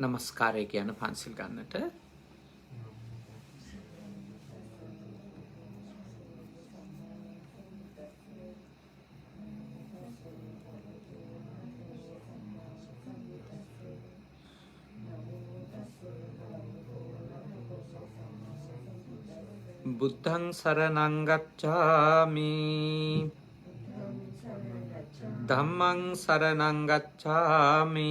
නමස්කාරය කියන පන්සිල් ගන්නට බුද්ධං සරණං ගච්ඡාමි ධම්මං සරණං ගච්ඡාමි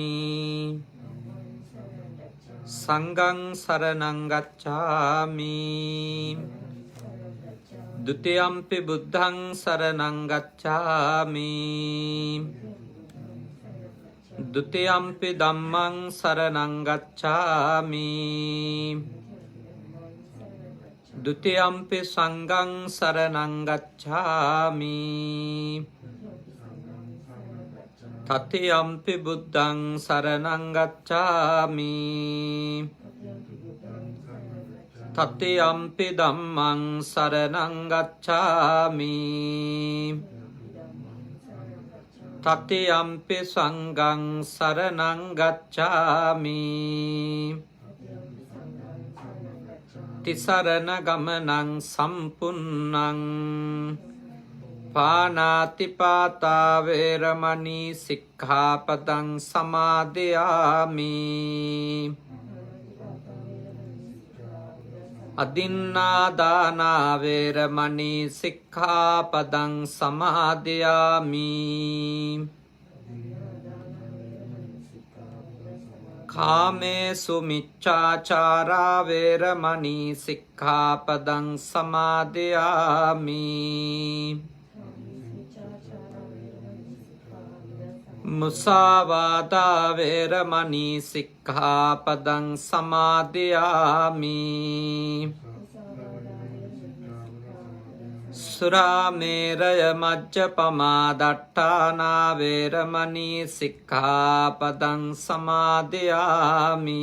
සංඝං සරණං ගච්ඡාමි ဒုတိယံ පි බුද්ධං සරණං ගච්ඡාමි ဒုတိယံ පි ධම්මං සරණං ගච්ඡාමි ဒုတိယံ පි සංඝං සරණං ගච්ඡාමි တတိယံ පි බුද්ධං සරණං ගච්ඡාමි တတိယံ පි ධම්මං සරණං ගච්ඡාමි တတိယံ පි සංඝං සරණං ගච්ඡාමි တိสรณගමනං සම්පුන්නං පානාතිපාතා වේරමණී සික්ඛාපදං සමාදියාමි අදින්නාදානා වේරමණී සික්ඛාපදං සමාදියාමි කාමේසු මිච්ඡාචාරා වේරමණී සික්ඛාපදං සමාදියාමි මුසාවාදා වේරමණී සික්ඛාපදං සමාදියාමි සුරාමේරය මජ්ජපමා දට්ඨානා වේරමණී සික්ඛාපදං සමාදියාමි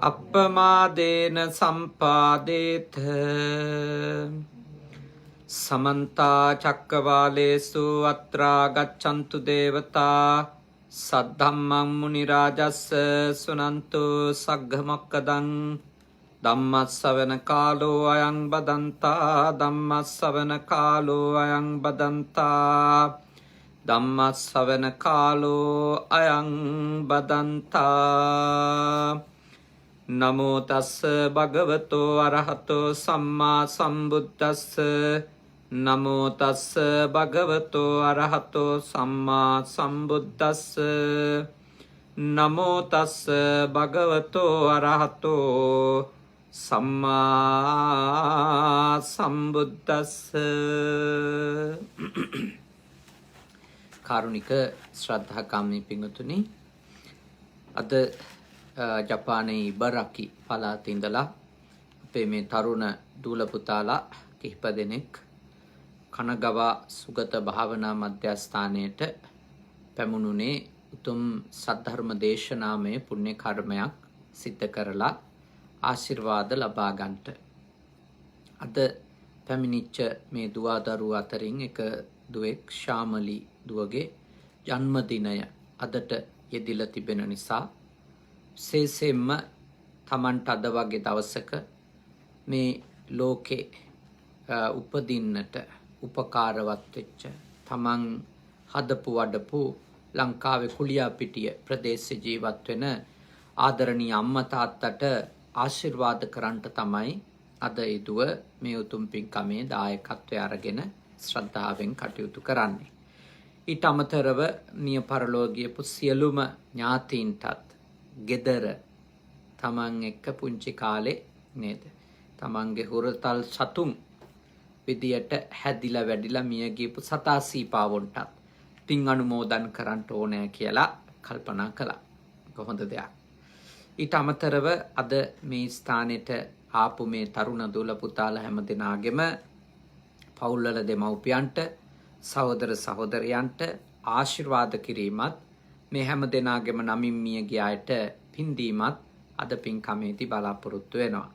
අප්පමාදේන සම්පාදේත समन्ता चक्रवालेषु अत्रा गच्छन्तु देवता सद्धम्मं मुनिराजस्य सुनन्तु सग्गमक्कदं धम्मस्सवන කාලෝ අයං බදන්තා ධම්මස්සවන කාලෝ අයං බදන්තා ධම්මස්සවන කාලෝ අයං බදන්තා නමෝ තස්ස භගවතෝ අරහතෝ සම්මා සම්බුද්දස්ස නමෝ තස්ස භගවතෝ අරහතෝ සම්මා සම්බුද්දස්ස නමෝ තස්ස භගවතෝ අරහතෝ සම්මා සම්බුද්දස්ස කාරුණික ශ්‍රද්ධාකාමී පින්වතුනි අද ජපානයේ ඉබරකි පළාතේ ඉඳලා අපේ මේ තරුණ දූල පුතාලා කිහිප දෙනෙක් කනගවා සුගත භාවනා මධ්‍යස්ථානයට පැමුණුනේ උතුම් සද්ධර්ම දේශනාමය පුණ්‍ය කර්මයක් සිද්ධ කරලා ආශිර්වාද ලබා ගන්නට. අද පැමිණිච්ච මේ දුවදරුව අතරින් එක දුවෙක් ශාමලි දුවගේ ජන්මදිනය අදට යෙදිලා තිබෙන නිසා විශේෂයෙන්ම තමන්ට අද වගේ දවසක මේ ලෝකේ උපදින්නට උපකාරවත් වෙච්ච තමන් හදපු වඩපු ලංකාවේ කුලියාපිටිය ප්‍රදේශයේ ජීවත් වෙන ආදරණීය අම්මා තාත්තට ආශිර්වාද කරන්නට තමයි අද ඉදුව මේ උතුම් පින්කමේ දායකත්වය අරගෙන ශ්‍රද්ධාවෙන් කටයුතු කරන්නේ. ඊට අමතරව නිය පරලෝකීය සියලුම ඥාතීන්ටත් ගෙදර තමන් එක්ක පුංචි කාලේ නේද තමන්ගේ හුරතල් සතුන් විදියට හැදිලා වැඩිලා මිය ගියපු සතා සීපාවොන්ටත් පින් අනුමෝදන් කරන්න ඕනේ කියලා කල්පනා කළා. කොහොඳ දෙයක්. ඊට අමතරව අද මේ ස්ථානෙට ආපු මේ තරුණ දූල පුතාලා හැම දෙනාගෙම පවුල්වල දෙමව්පියන්ට සහෝදර සහෝදරයන්ට ආශිර්වාද කිරීමත් මේ හැම දෙනාගෙම නමින් මිය ගිය අයට පින් දීමත් අද පින්කමේදී බලාපොරොත්තු වෙනවා.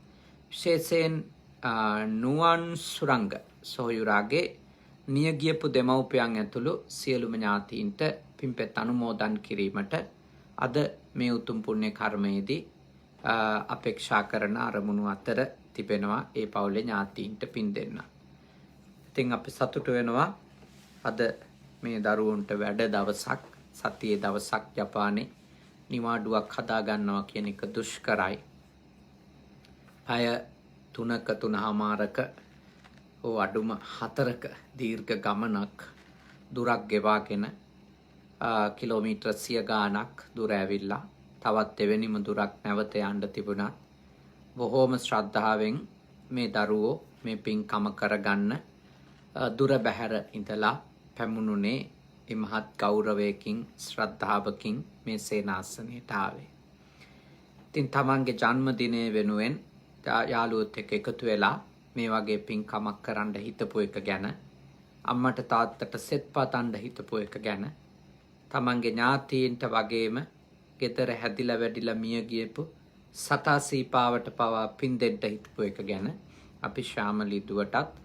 විශේෂයෙන් නුවන් සුරංග සොයුරාගේ මිය ගියපු දෙමව්පියන් ඇතුළු සියලුම ඥාතීන්ට පින්පෙත් අනුමෝදන් කිරීමට අද මේ උතුම් පුණ්‍ය කර්මයේදී අපේක්ෂා කරන අරමුණු අතර තිබෙනවා ඒ පවුලේ ඥාතීන්ට පින් දෙන්න. ඉතින් අපි සතුටු වෙනවා අද මේ දරුවන්ට වැඩ දවසක් සතියේ දවසක් ජපානයේ නිවාඩුවක් හදා ගන්නවා කියන එක දුෂ්කරයි. අය 3ක 3මාරක අඩුම 4ක දීර්ඝ ගමනක් දුරක් ගෙවාගෙන කිලෝමීටර් 100 ගාණක් දුර ඇවිල්ලා තවත් එවැනිම දුරක් නැවත යන්න තිබුණා. බොහෝම ශ්‍රද්ධාවෙන් මේ දරුවෝ මේ පින්කම කරගන්න දුර බැහැර ඉඳලා පැමුණුනේ මහත් ගෞරවයකින් ශ්‍රද්ධාවකින් මේ සේනාසනයට ආවේ. ඉතින් තමන්ගේ ජන්මදිනය වෙනුවෙන් යාළුවොත් එක්ක එකතු වෙලා මේ වගේ පින්කමක් කරන්න හිතපු එක ගැන අම්මට තාත්තට සෙත් පතන්න හිතපු එක ගැන තමන්ගේ ඥාතීන්ට වගේම ගෙදර හැදිලා වැඩිලා මිය ගියපු සතා සීපාවට පවා පින් දෙන්න හිතපු එක ගැන අපි ශාමලී දුවටත්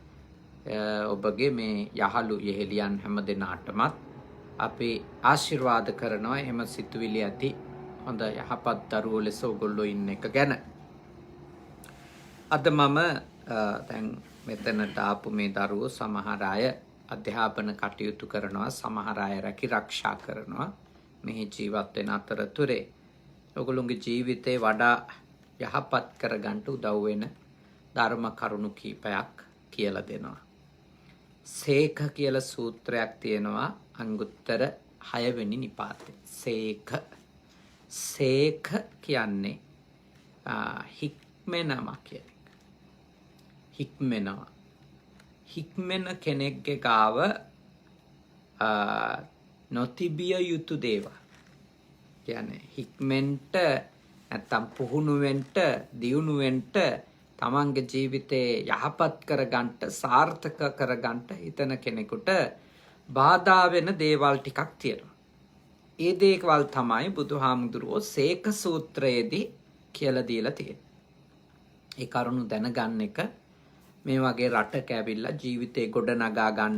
ඔබගේ මේ යහළු යෙහෙලියන් හැම දෙනාටමත් අපි ආශිර්වාද කරනවා එහෙම සිතුවිලි ඇති හොඳ යහපත් දරුවෝ ලෙස ඔයගොල්ලෝ ඉන්න එක ගැන. අද මම දැන් මෙතනට ආපු මේ දරුවෝ සමහර අය අධ්‍යාපන කටයුතු කරනවා, සමහර අය රැකිරක්ෂා කරනවා. මෙහි ජීවත් වෙන අතරතුරේ ඔයගොල්ලෝගේ ජීවිතේ වඩා යහපත් කරගන්න උදව් වෙන ධර්ම කරුණු කීපයක් කියලා දෙනවා. සේක කියලා සූත්‍රයක් තියෙනවා අංගුත්තර 6 වෙනි නිපාතේ. සේක කියන්නේ හික්මෙනවා කියන එක. හික්මෙන කෙනෙක්ගේ ගාව නොතිබිය යුතු දේවල්. කියන්නේ හික්මෙන්ට නැත්තම් පුහුණුවෙන්ට දියුණුවෙන්ට තමන්ගේ ජීවිතේ යහපත් කරගන්නට සාර්ථක කරගන්නට හිතන කෙනෙකුට බාධා වෙන දේවල් ටිකක් තියෙනවා. ඒ දේවල් තමයි බුදුහාමුදුරුවෝ සේක සූත්‍රයේදී කියලා දීලා තියෙන්නේ. ඒ කරුණු දැනගන්න එක මේ වගේ රටක ඇවිල්ලා ජීවිතේ ගොඩනගා ගන්න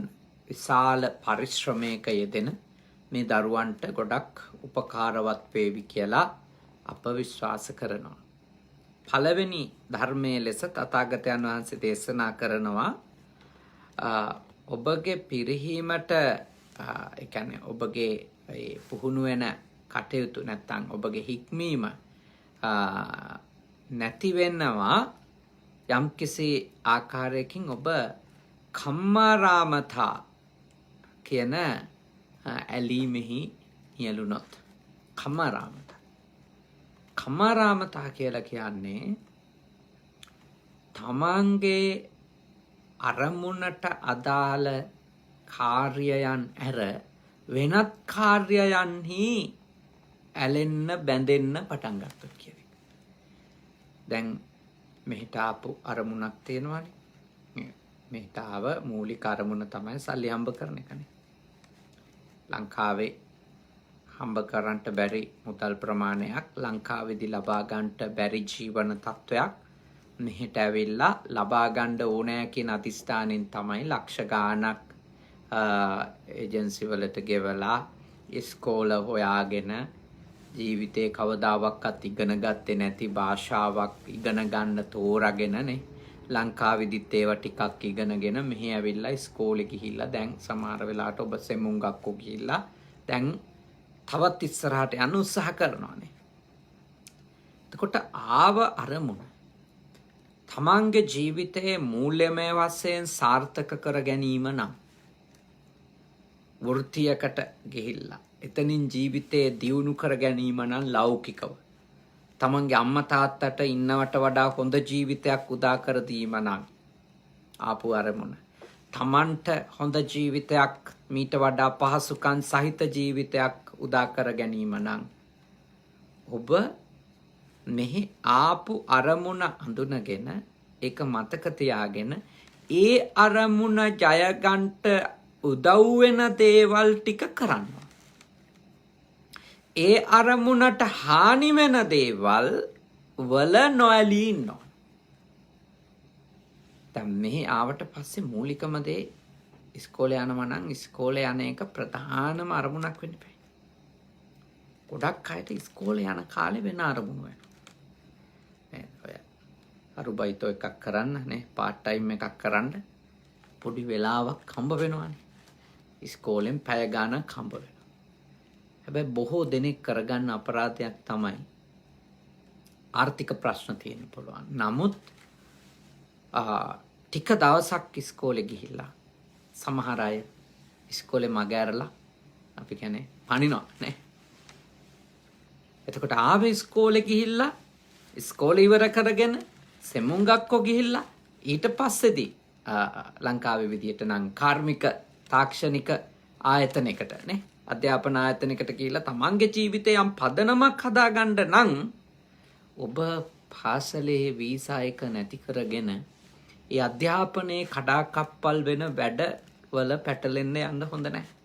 විශාල පරිශ්‍රමයක යෙදෙන මේ දරුවන්ට ගොඩක් උපකාරවත් වේවි කියලා අප විශ්වාස කරනවා. පළවෙනි ධර්මයේ ලෙස තථාගතයන් වහන්සේ දේශනා කරනවා ඔබගේ පිරිහීමට ඒ කියන්නේ ඔබගේ පුහුණු වෙන කටයුතු නැත්නම් ඔබගේ හික්මීම නැති වෙනවා යම්කිසි ආකාරයකින් ඔබ කම්මාරාමතා කියන ඇලීමෙහි නියලුනොත්. කම්මාරාමතා කියලා කියන්නේ තමන්ගේ අරමුණට අදාළ කාර්යයන් ඇර වෙනත් කාර්යයන්හි ඇලෙන්න බැඳෙන්න පටන් ගත්තොත් කියන එක. දැන් මෙහෙට ආපු අරමුණක් තියෙනවානේ. මෙහෙට ආව මූලික අරමුණ තමයි සල්ලි හම්බ කරන එකනේ. ලංකාවේ හම්බ කරන්නට බැරි මුදල් ප්‍රමාණයක් ලංකාවේදී ලබා ගන්නට බැරි ජීවන තත්වයක් මෙහෙට ඇවිල්ලා ලබා ගන්න ඕනෑ කියන අතිස්ථානෙන් තමයි ලක්ෂ ගාණක් ඒජන්සි වලට ගෙවලා ඉස්කෝල හොයාගෙන ජීවිතේ කවදාවත් ඉගෙන ගත්තේ නැති භාෂාවක් ඉගෙන ගන්න තෝරාගෙනනේ ලංකාවේදීත් ඒවා ටිකක් ඉගෙනගෙන මෙහි ඇවිල්ලා ඉස්කෝලේ ගිහිල්ලා දැන් සමහර වෙලාවට ඔබ සෙමුංගක්කෝ ගිහිල්ලා දැන් තවත් ඉස්සරහට යන්න උත්සාහ කරනවානේ. එතකොට ආව අරමුණ තමන්ගේ ජීවිතයේ මූල්‍යමය වශයෙන් සාර්ථක කර ගැනීම නම් වෘත්තියකට ගිහිල්ලා එතනින් ජීවිතේ දියුණු කර ගැනීම නම් ලෞකිකව තමන්ගේ අම්මා තාත්තට ඉන්නවට වඩා හොඳ ජීවිතයක් උදා කර දීම නම් ආපු අරමුණ. තමන්ට හොඳ ජීවිතයක් මීට වඩා පහසුකම් සහිත ජීවිතයක් උදා කර ගැනීම නම් ඔබ මෙහි ආපු අරමුණ හඳුනගෙන ඒක මතක තියාගෙන ඒ අරමුණ ජය ගන්නට උදව් වෙන දේවල් ටික කරනවා. ඒ අරමුණට හානි වෙන දේවල් වල නොඇලී ඉන්නවා. දැන් මෙහි ආවට පස්සේ මූලිකම දේ ඉස්කෝලේ යනවා නම් ඉස්කෝලේ යන එක ප්‍රධානම අරමුණක් වෙන්න බෑ. ගොඩක් අයට ඉස්කෝලේ යන කාලේ වෙන අරමුණු වෙනවා. අරුබයිතෝ එකක් කරන්න නේ පාර්ට් ටයිම් එකක් කරන්න පොඩි වෙලාවක් හම්බ වෙනවානේ. ඉස්කෝලෙන් පැය ගාණක් හම්බ වෙනවා. හැබැයි බොහෝ දෙනෙක් කරගන්න අපරාධයක් තමයි ආර්ථික ප්‍රශ්න තියෙන්න පුළුවන්. නමුත් ටික දවසක් ඉස්කෝලේ ගිහිල්ලා සමහර අය ඉස්කෝලේ මග ඇරලා අපි කියන්නේ පනිනවා නේ. එතකොට ආවේ ඉස්කෝලේ ගිහිල්ලා ඉස්කෝලේ ඉවර කරගෙන සෙමුංගක්කෝ ගිහිල්ලා ඊට පස්සේදී ලංකාවේ විදියට නම් කාර්මික තාක්ෂණික ආයතනයකට නේ අධ්‍යාපන ආයතනයකට ගිහිල්ලා තමන්ගේ ජීවිතේ යම් පදනමක් හදාගන්න නම් ඔබ පාසලේ වීසා එක නැති කරගෙන ඒ අධ්‍යාපනයේ කඩාකප්පල් වෙන වැඩවල පැටලෙන්න යන්න හොඳ නැහැ.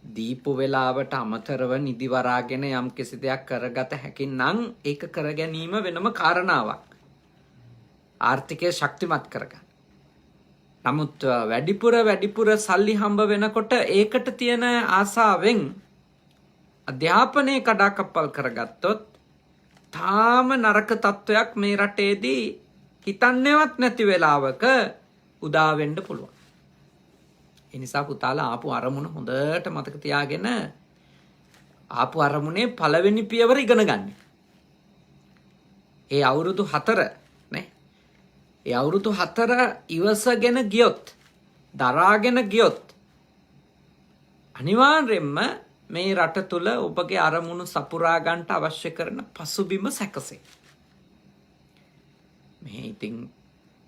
දීපු වෙලාවට අමතරව නිදි වරාගෙන යම් කිසි දෙයක් කරගත හැකි නම් ඒක කර ගැනීම වෙනම කාරණාවක්. ආර්ථිකය ශක්තිමත් කරගන්න. නමුත් වැඩිපුර සල්ලි හම්බ වෙනකොට ඒකට තියෙන ආසාවෙන් අධ්‍යාපනයේ කඩාකප්පල් කරගත්තොත් තාම නරක තත්වයක් මේ රටේදී හිතන්නේවත් නැති වෙලාවක උදා වෙන්න පුළුවන්. ඒ නිසා පුතාලා ආපු අරමුණ හොඳට මතක තියාගෙන ආපු අරමුණේ පළවෙනි පියවර ඉගෙන ගන්න. ඒ අවුරුදු 4 නේ. ඒ අවුරුදු 4 ඉවසගෙන ගියොත්, දරාගෙන ගියොත් අනිවාර්යෙන්ම මේ රට තුල ඔබගේ අරමුණු සපුරා ගන්නට අවශ්‍ය කරන පසුබිම සැකසේ. මේ ඉතින්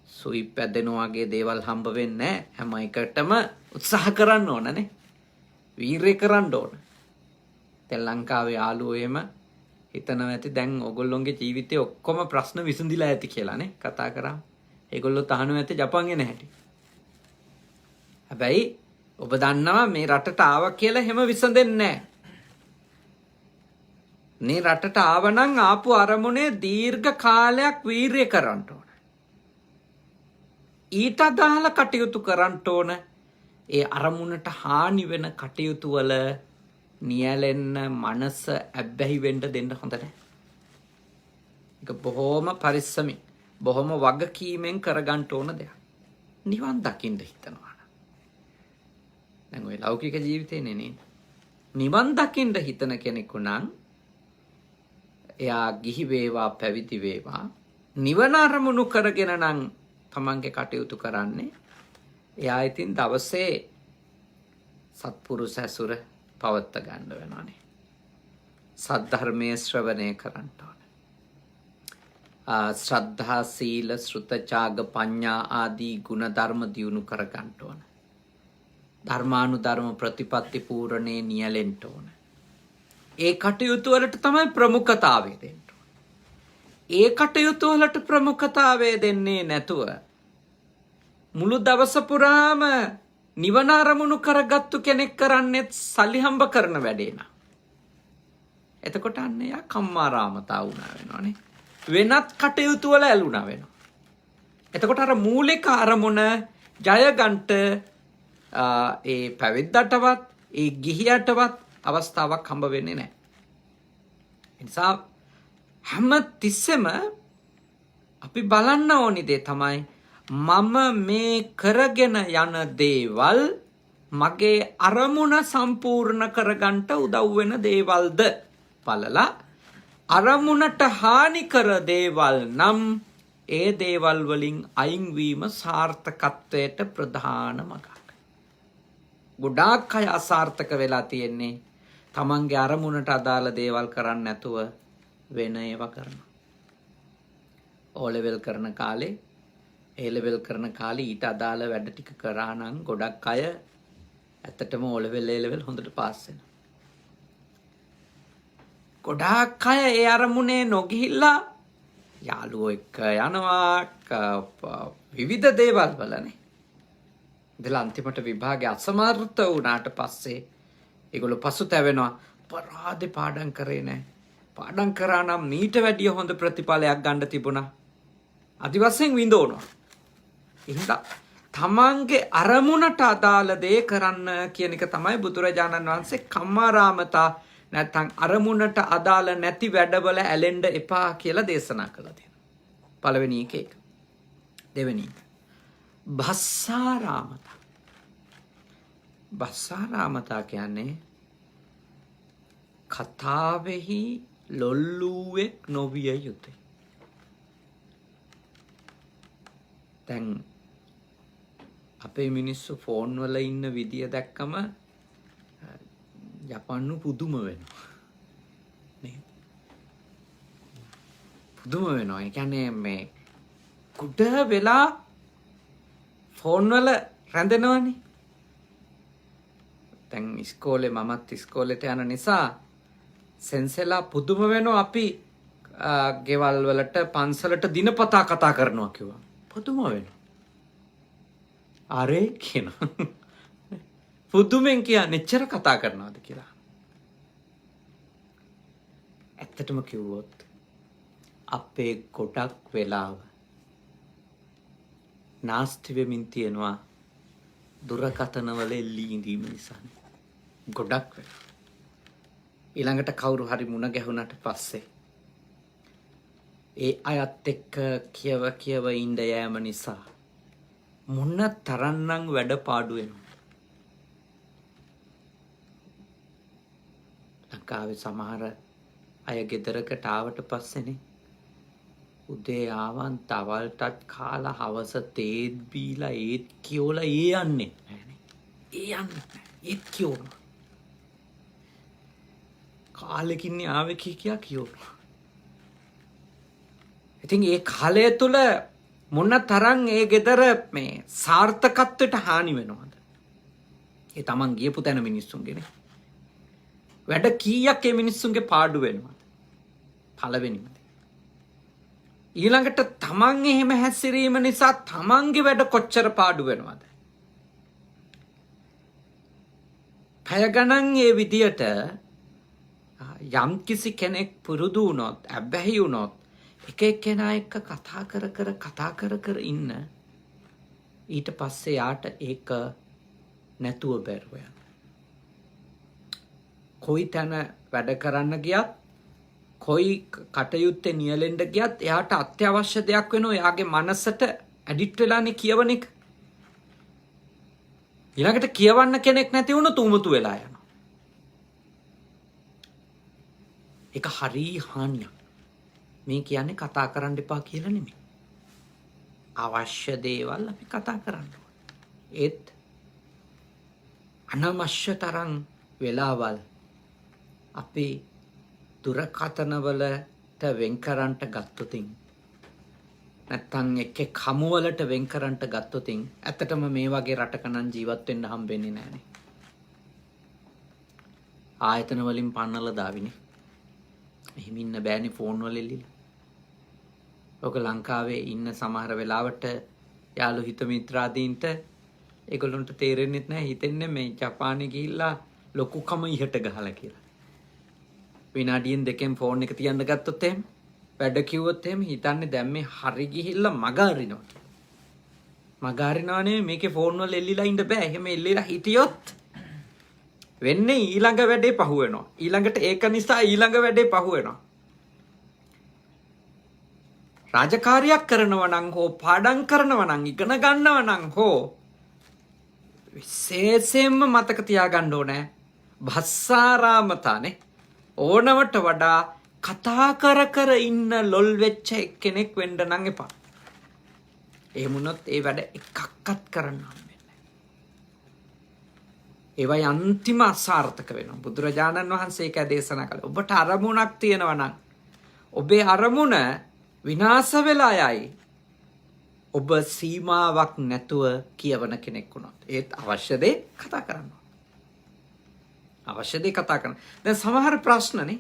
සුයි පැදෙනවා වගේ දේවල් හම්බ වෙන්නේ නැහැ. හැම එකටම උත්සාහ කරන්න ඕන නේ. වීරය කරන්න ඕන. දැන් ලංකාවේ යාළුවෝ එහෙම හිතනවා ඇති දැන් ඔයගොල්ලොන්ගේ ජීවිතේ ඔක්කොම ප්‍රශ්න විසඳිලා ඇති කියලා නේ කතා කරා. ඒගොල්ලෝ තහනවා ඇති ජපන් එන හැටි. හැබැයි ඔබ දන්නවා මේ රටට ආවා කියලා හැම විසඳෙන්නේ නැහැ. මේ රටට ආවනම් ආපු අරමුණේ දීර්ඝ කාලයක් වීරය කරන්න ඕන. ඊට අදාළ කටයුතු කරන්න ඕන. ඒ අරමුණට හානි වෙන කටයුතු වල නියැලෙන්න මනස ඇබ්බැහි වෙන්න දෙන්න හොඳ නැහැ. ඒක බොහොම පරිස්සමින් බොහොම වගකීමෙන් කරගන්න ඕන දෙයක්. නිවන් දකින්න හිතනවා. දැන් ඔය ලෞකික ජීවිතේ නේ නිවන් දකින්න හිතන කෙනෙකු නම් එයා ගිහි වේවා පැවිදි වේවා නිවන අරමුණු කරගෙන නම් තමන්ගේ කටයුතු කරන්නේ. එයා ඉතින් දවසේ සත්පුරුෂ ඇසුර පවත්ත ගන්න වෙනවානේ. සද්ධර්මයේ ශ්‍රවණය කරන්න ඕන. ශ්‍රද්ධා සීල ශ්‍රුතචාග පඤ්ඤා ආදී ගුණ ධර්ම දියුණු කර ගන්න ඕන. ධර්මානුධර්ම ප්‍රතිපත්ති පූර්ණේ නියැලෙන්න ඕන. ඒ කටයුතු වලට තමයි ප්‍රමුඛතාවය දෙන්න ඕන. ඒ කටයුතු වලට ප්‍රමුඛතාවය දෙන්නේ නැතුව මුළු දවස පුරාම නිවන අරමුණු කරගත්තු කෙනෙක් කරන්නේ සල්ලි හම්බ කරන වැඩේ නා. එතකොට අන්න යා කම්මාරාමතා වුණා වෙනවනේ. වෙනත් කටයුතු වල ඇලුනා වෙනවා. එතකොට අර මූලික අරමුණ ජය ගන්නට ඒ පැවිද්දටවත් ඒ ගිහියටවත් අවස්ථාවක් හම්බ වෙන්නේ නැහැ. ඒ නිසා හැම තිස්සෙම අපි බලන්න ඕනි දේ තමයි මම මේ කරගෙන යන දේවල් මගේ අරමුණ සම්පූර්ණ කරගන්නට උදව් වෙන දේවල්ද බලලා අරමුණට හානි කර දේවල් නම් ඒ දේවල් වලින් අයින් වීම සාර්ථකත්වයට ප්‍රධාන මඟක්. ගොඩාක් අය අසාර්ථක වෙලා තියෙන්නේ තමන්ගේ අරමුණට අදාළ දේවල් කරන්න නැතුව වෙන ඒවා කරනවා. O level කරන කාලේ A level කරන කාලේ ඊට අදාළ වැඩ ටික කරා නම් ගොඩක් අය ඇත්තටම O level A level හොඳට පාස් වෙනවා. ගොඩාක් අය ඒ අරමුණේ නොගිහිල්ලා යාළුවෝ එක්ක යනවා විවිධ දේවල් වලනේ. ඉතලා අන්තිමට විභාගේ අසමර්ථ වුණාට පස්සේ ඒගොල්ලෝ පසුතැවෙනවා. පරාදේ පාඩම් කරේ නැහැ. පාඩම් කරා නම් මීට වැඩිය හොඳ ප්‍රතිඵලයක් ගන්න තිබුණා. අදිවසෙන් විඳවනවා. එහෙනම් තමන්ගේ අරමුණට අදාළ දේ කරන්න කියන එක තමයි බුදුරජාණන් වහන්සේ කම්මාරාමතා නැත්නම් අරමුණට අදාළ නැති වැඩවල ඇලෙන්න එපා කියලා දේශනා කළා තියෙනවා. පළවෙනි එක ඒක. දෙවෙනි එක. භස්සාරාමතා. භස්සාරාමතා කියන්නේ කතාවෙහි ලොල්ලුවෙක් නොවිය යුතුයි. දැන් අපේ මිනිස්සු ෆෝන් වල ඉන්න විදිය දැක්කම යපන්නු පුදුම වෙනවා. නේ? පුදුම වෙනවා. ඒ කියන්නේ මේ කුඩ වෙලා ෆෝන් වල රැඳෙනවනේ. දැන් ඉස්කෝලේ මමත් ඉස්කෝලේට යන නිසා සෙන්සෙලා පුදුම වෙනවා අපි ගෙවල් වලට පන්සලට දිනපතා කතා කරනවා කිව්වා. පුදුම වෙනවා. අරේ කියන පුදුමෙන් කියන්නේ එච්චර කතා කරනවද කියලා. ඇත්තටම කිව්වොත් අපේ ගොඩක් වෙලාව නාස්ති වෙමින් තියෙනවා දුරකථන වල එල්ලී ඉඳීම නිසා. ගොඩක් වෙලා. ඊළඟට කවුරු හරි මුණ ගැහුණාට පස්සේ ඒ අයත් එක්ක කියව ඉඳ යෑම නිසා මොන තරම්නම් වැඩ පාඩු වෙනවද? ලංකාවේ සමහර අය ගෙදරකට ආවට පස්සේනේ උදේ ආවන් තවල්ටත් කාලා හවස තේත් බීලා ඒත් කියෝලා ඒ යන්නේ නැහනේ. ඒ යන්නේ ඒත් කියෝනවා. කාලෙකින් ආවේ කියා කියෝනවා. ඉතින් ඒ කාලය තුල මොන තරම් ඒ ගෙදර මේ සාර්ථකත්වයට හානි වෙනවද? ඒ තමන් ගියපු තැන මිනිස්සුන්ගේනේ. වැඩ කීයක් ඒ මිනිස්සුන්ගේ පාඩු වෙනවද? පළවෙනිම දේ. ඊළඟට තමන් එහෙම හැසිරීම නිසා තමන්ගේ වැඩ කොච්චර පාඩු වෙනවද? පැය ගණන් ඒ විදියට යම් කිසි කෙනෙක් පුරුදු වුණොත්, අබ්බැහි වුණොත් එක එක්කෙනා එක්ක කතා කර ඉන්න ඊට පස්සේ යාට ඒක නැතුව බැරුව යනවා. කොයි තැන වැඩ කරන්න ගියත් කොයි කටයුත්තේ නියැලෙන්න ගියත් එයාට අත්‍යවශ්‍ය දෙයක් වෙනවා එයාගේ මනසට ඇඩික්ට් වෙලානේ කියවන එක. ඊළඟට කියවන්න කෙනෙක් නැති වුණොත් උමුතු වෙලා යනවා. ඒක හරි හානියක්. මේ කියන්නේ කතා කරන්න එපා කියලා නෙමෙයි. අවශ්‍ය දේවල් අපි කතා කරන්න ඕනේ. ඒත් අනවශ්‍ය තරම් වෙලාවල් අපි දුරකථන වලට වෙන් කරන්නට ගත්තොතින් නැත්තම් එක්ක කමු වලට වෙන් කරන්නට ගත්තොතින් ඇත්තටම මේ වගේ රටක නම් ජීවත් වෙන්න හම්බෙන්නේ නැහනේ. ආයතන වලින් පන්නලා දාවිනේ. එහෙම ඉන්න බෑනේ ෆෝන් වල එල්ලිලා. ඔක ලංකාවේ ඉන්න සමහර වෙලාවට යාළු හිත මිත්‍රාදීන්ට ඒගොල්ලන්ට තේරෙන්නේ නැහැ හිතෙන්නේ මේ ජපානේ ගිහිල්ලා ලොකුකම ඉහට ගහලා කියලා. විනාඩියෙන් දෙකෙන් ෆෝන් එක තියන්න ගත්තොත් එහෙම වැඩ කිව්වොත් එහෙම හිතන්නේ දැන් මේ හරි ගිහිල්ලා මග අරිනවා. මග අරිනවා නෙමෙයි මේකේ ෆෝන් වල එල්ලිලා ඉන්න බෑ. එහෙම එල්ලිලා හිටියොත් වෙන්නේ ඊළඟ වැඩේ පහු වෙනවා. ඊළඟට ඒක නිසා ඊළඟ වැඩේ පහු වෙනවා. රාජකාරියක් කරනවා නම් හෝ පාඩම් කරනවා නම් ඉගෙන ගන්නවා නම් හෝ විශේෂයෙන්ම මතක තියාගන්න ඕනේ භස්සාරාමතානේ ඕනවට වඩා කතා කර ඉන්න ලොල් වෙච්ච කෙනෙක් වෙන්න නම් එපා. එහෙම වුණොත් ඒ වැඩ එකක්වත් කරන්න හම්බෙන්නේ නැහැ. ඒවයි අන්තිම අසාර්ථක වෙනවා. බුදුරජාණන් වහන්සේ ඒක දේශනා කළා. ඔබට අරමුණක් තියෙනවා නම් ඔබේ අරමුණ විනාශ වෙලා යයි. ඔබ සීමාවක් නැතුව කියවන කෙනෙක් වුණොත් ඒත් අවශ්‍ය දේ කතා කරන්න. අවශ්‍ය දේ කතා කරන්න. දැන් සමහර ප්‍රශ්නනේ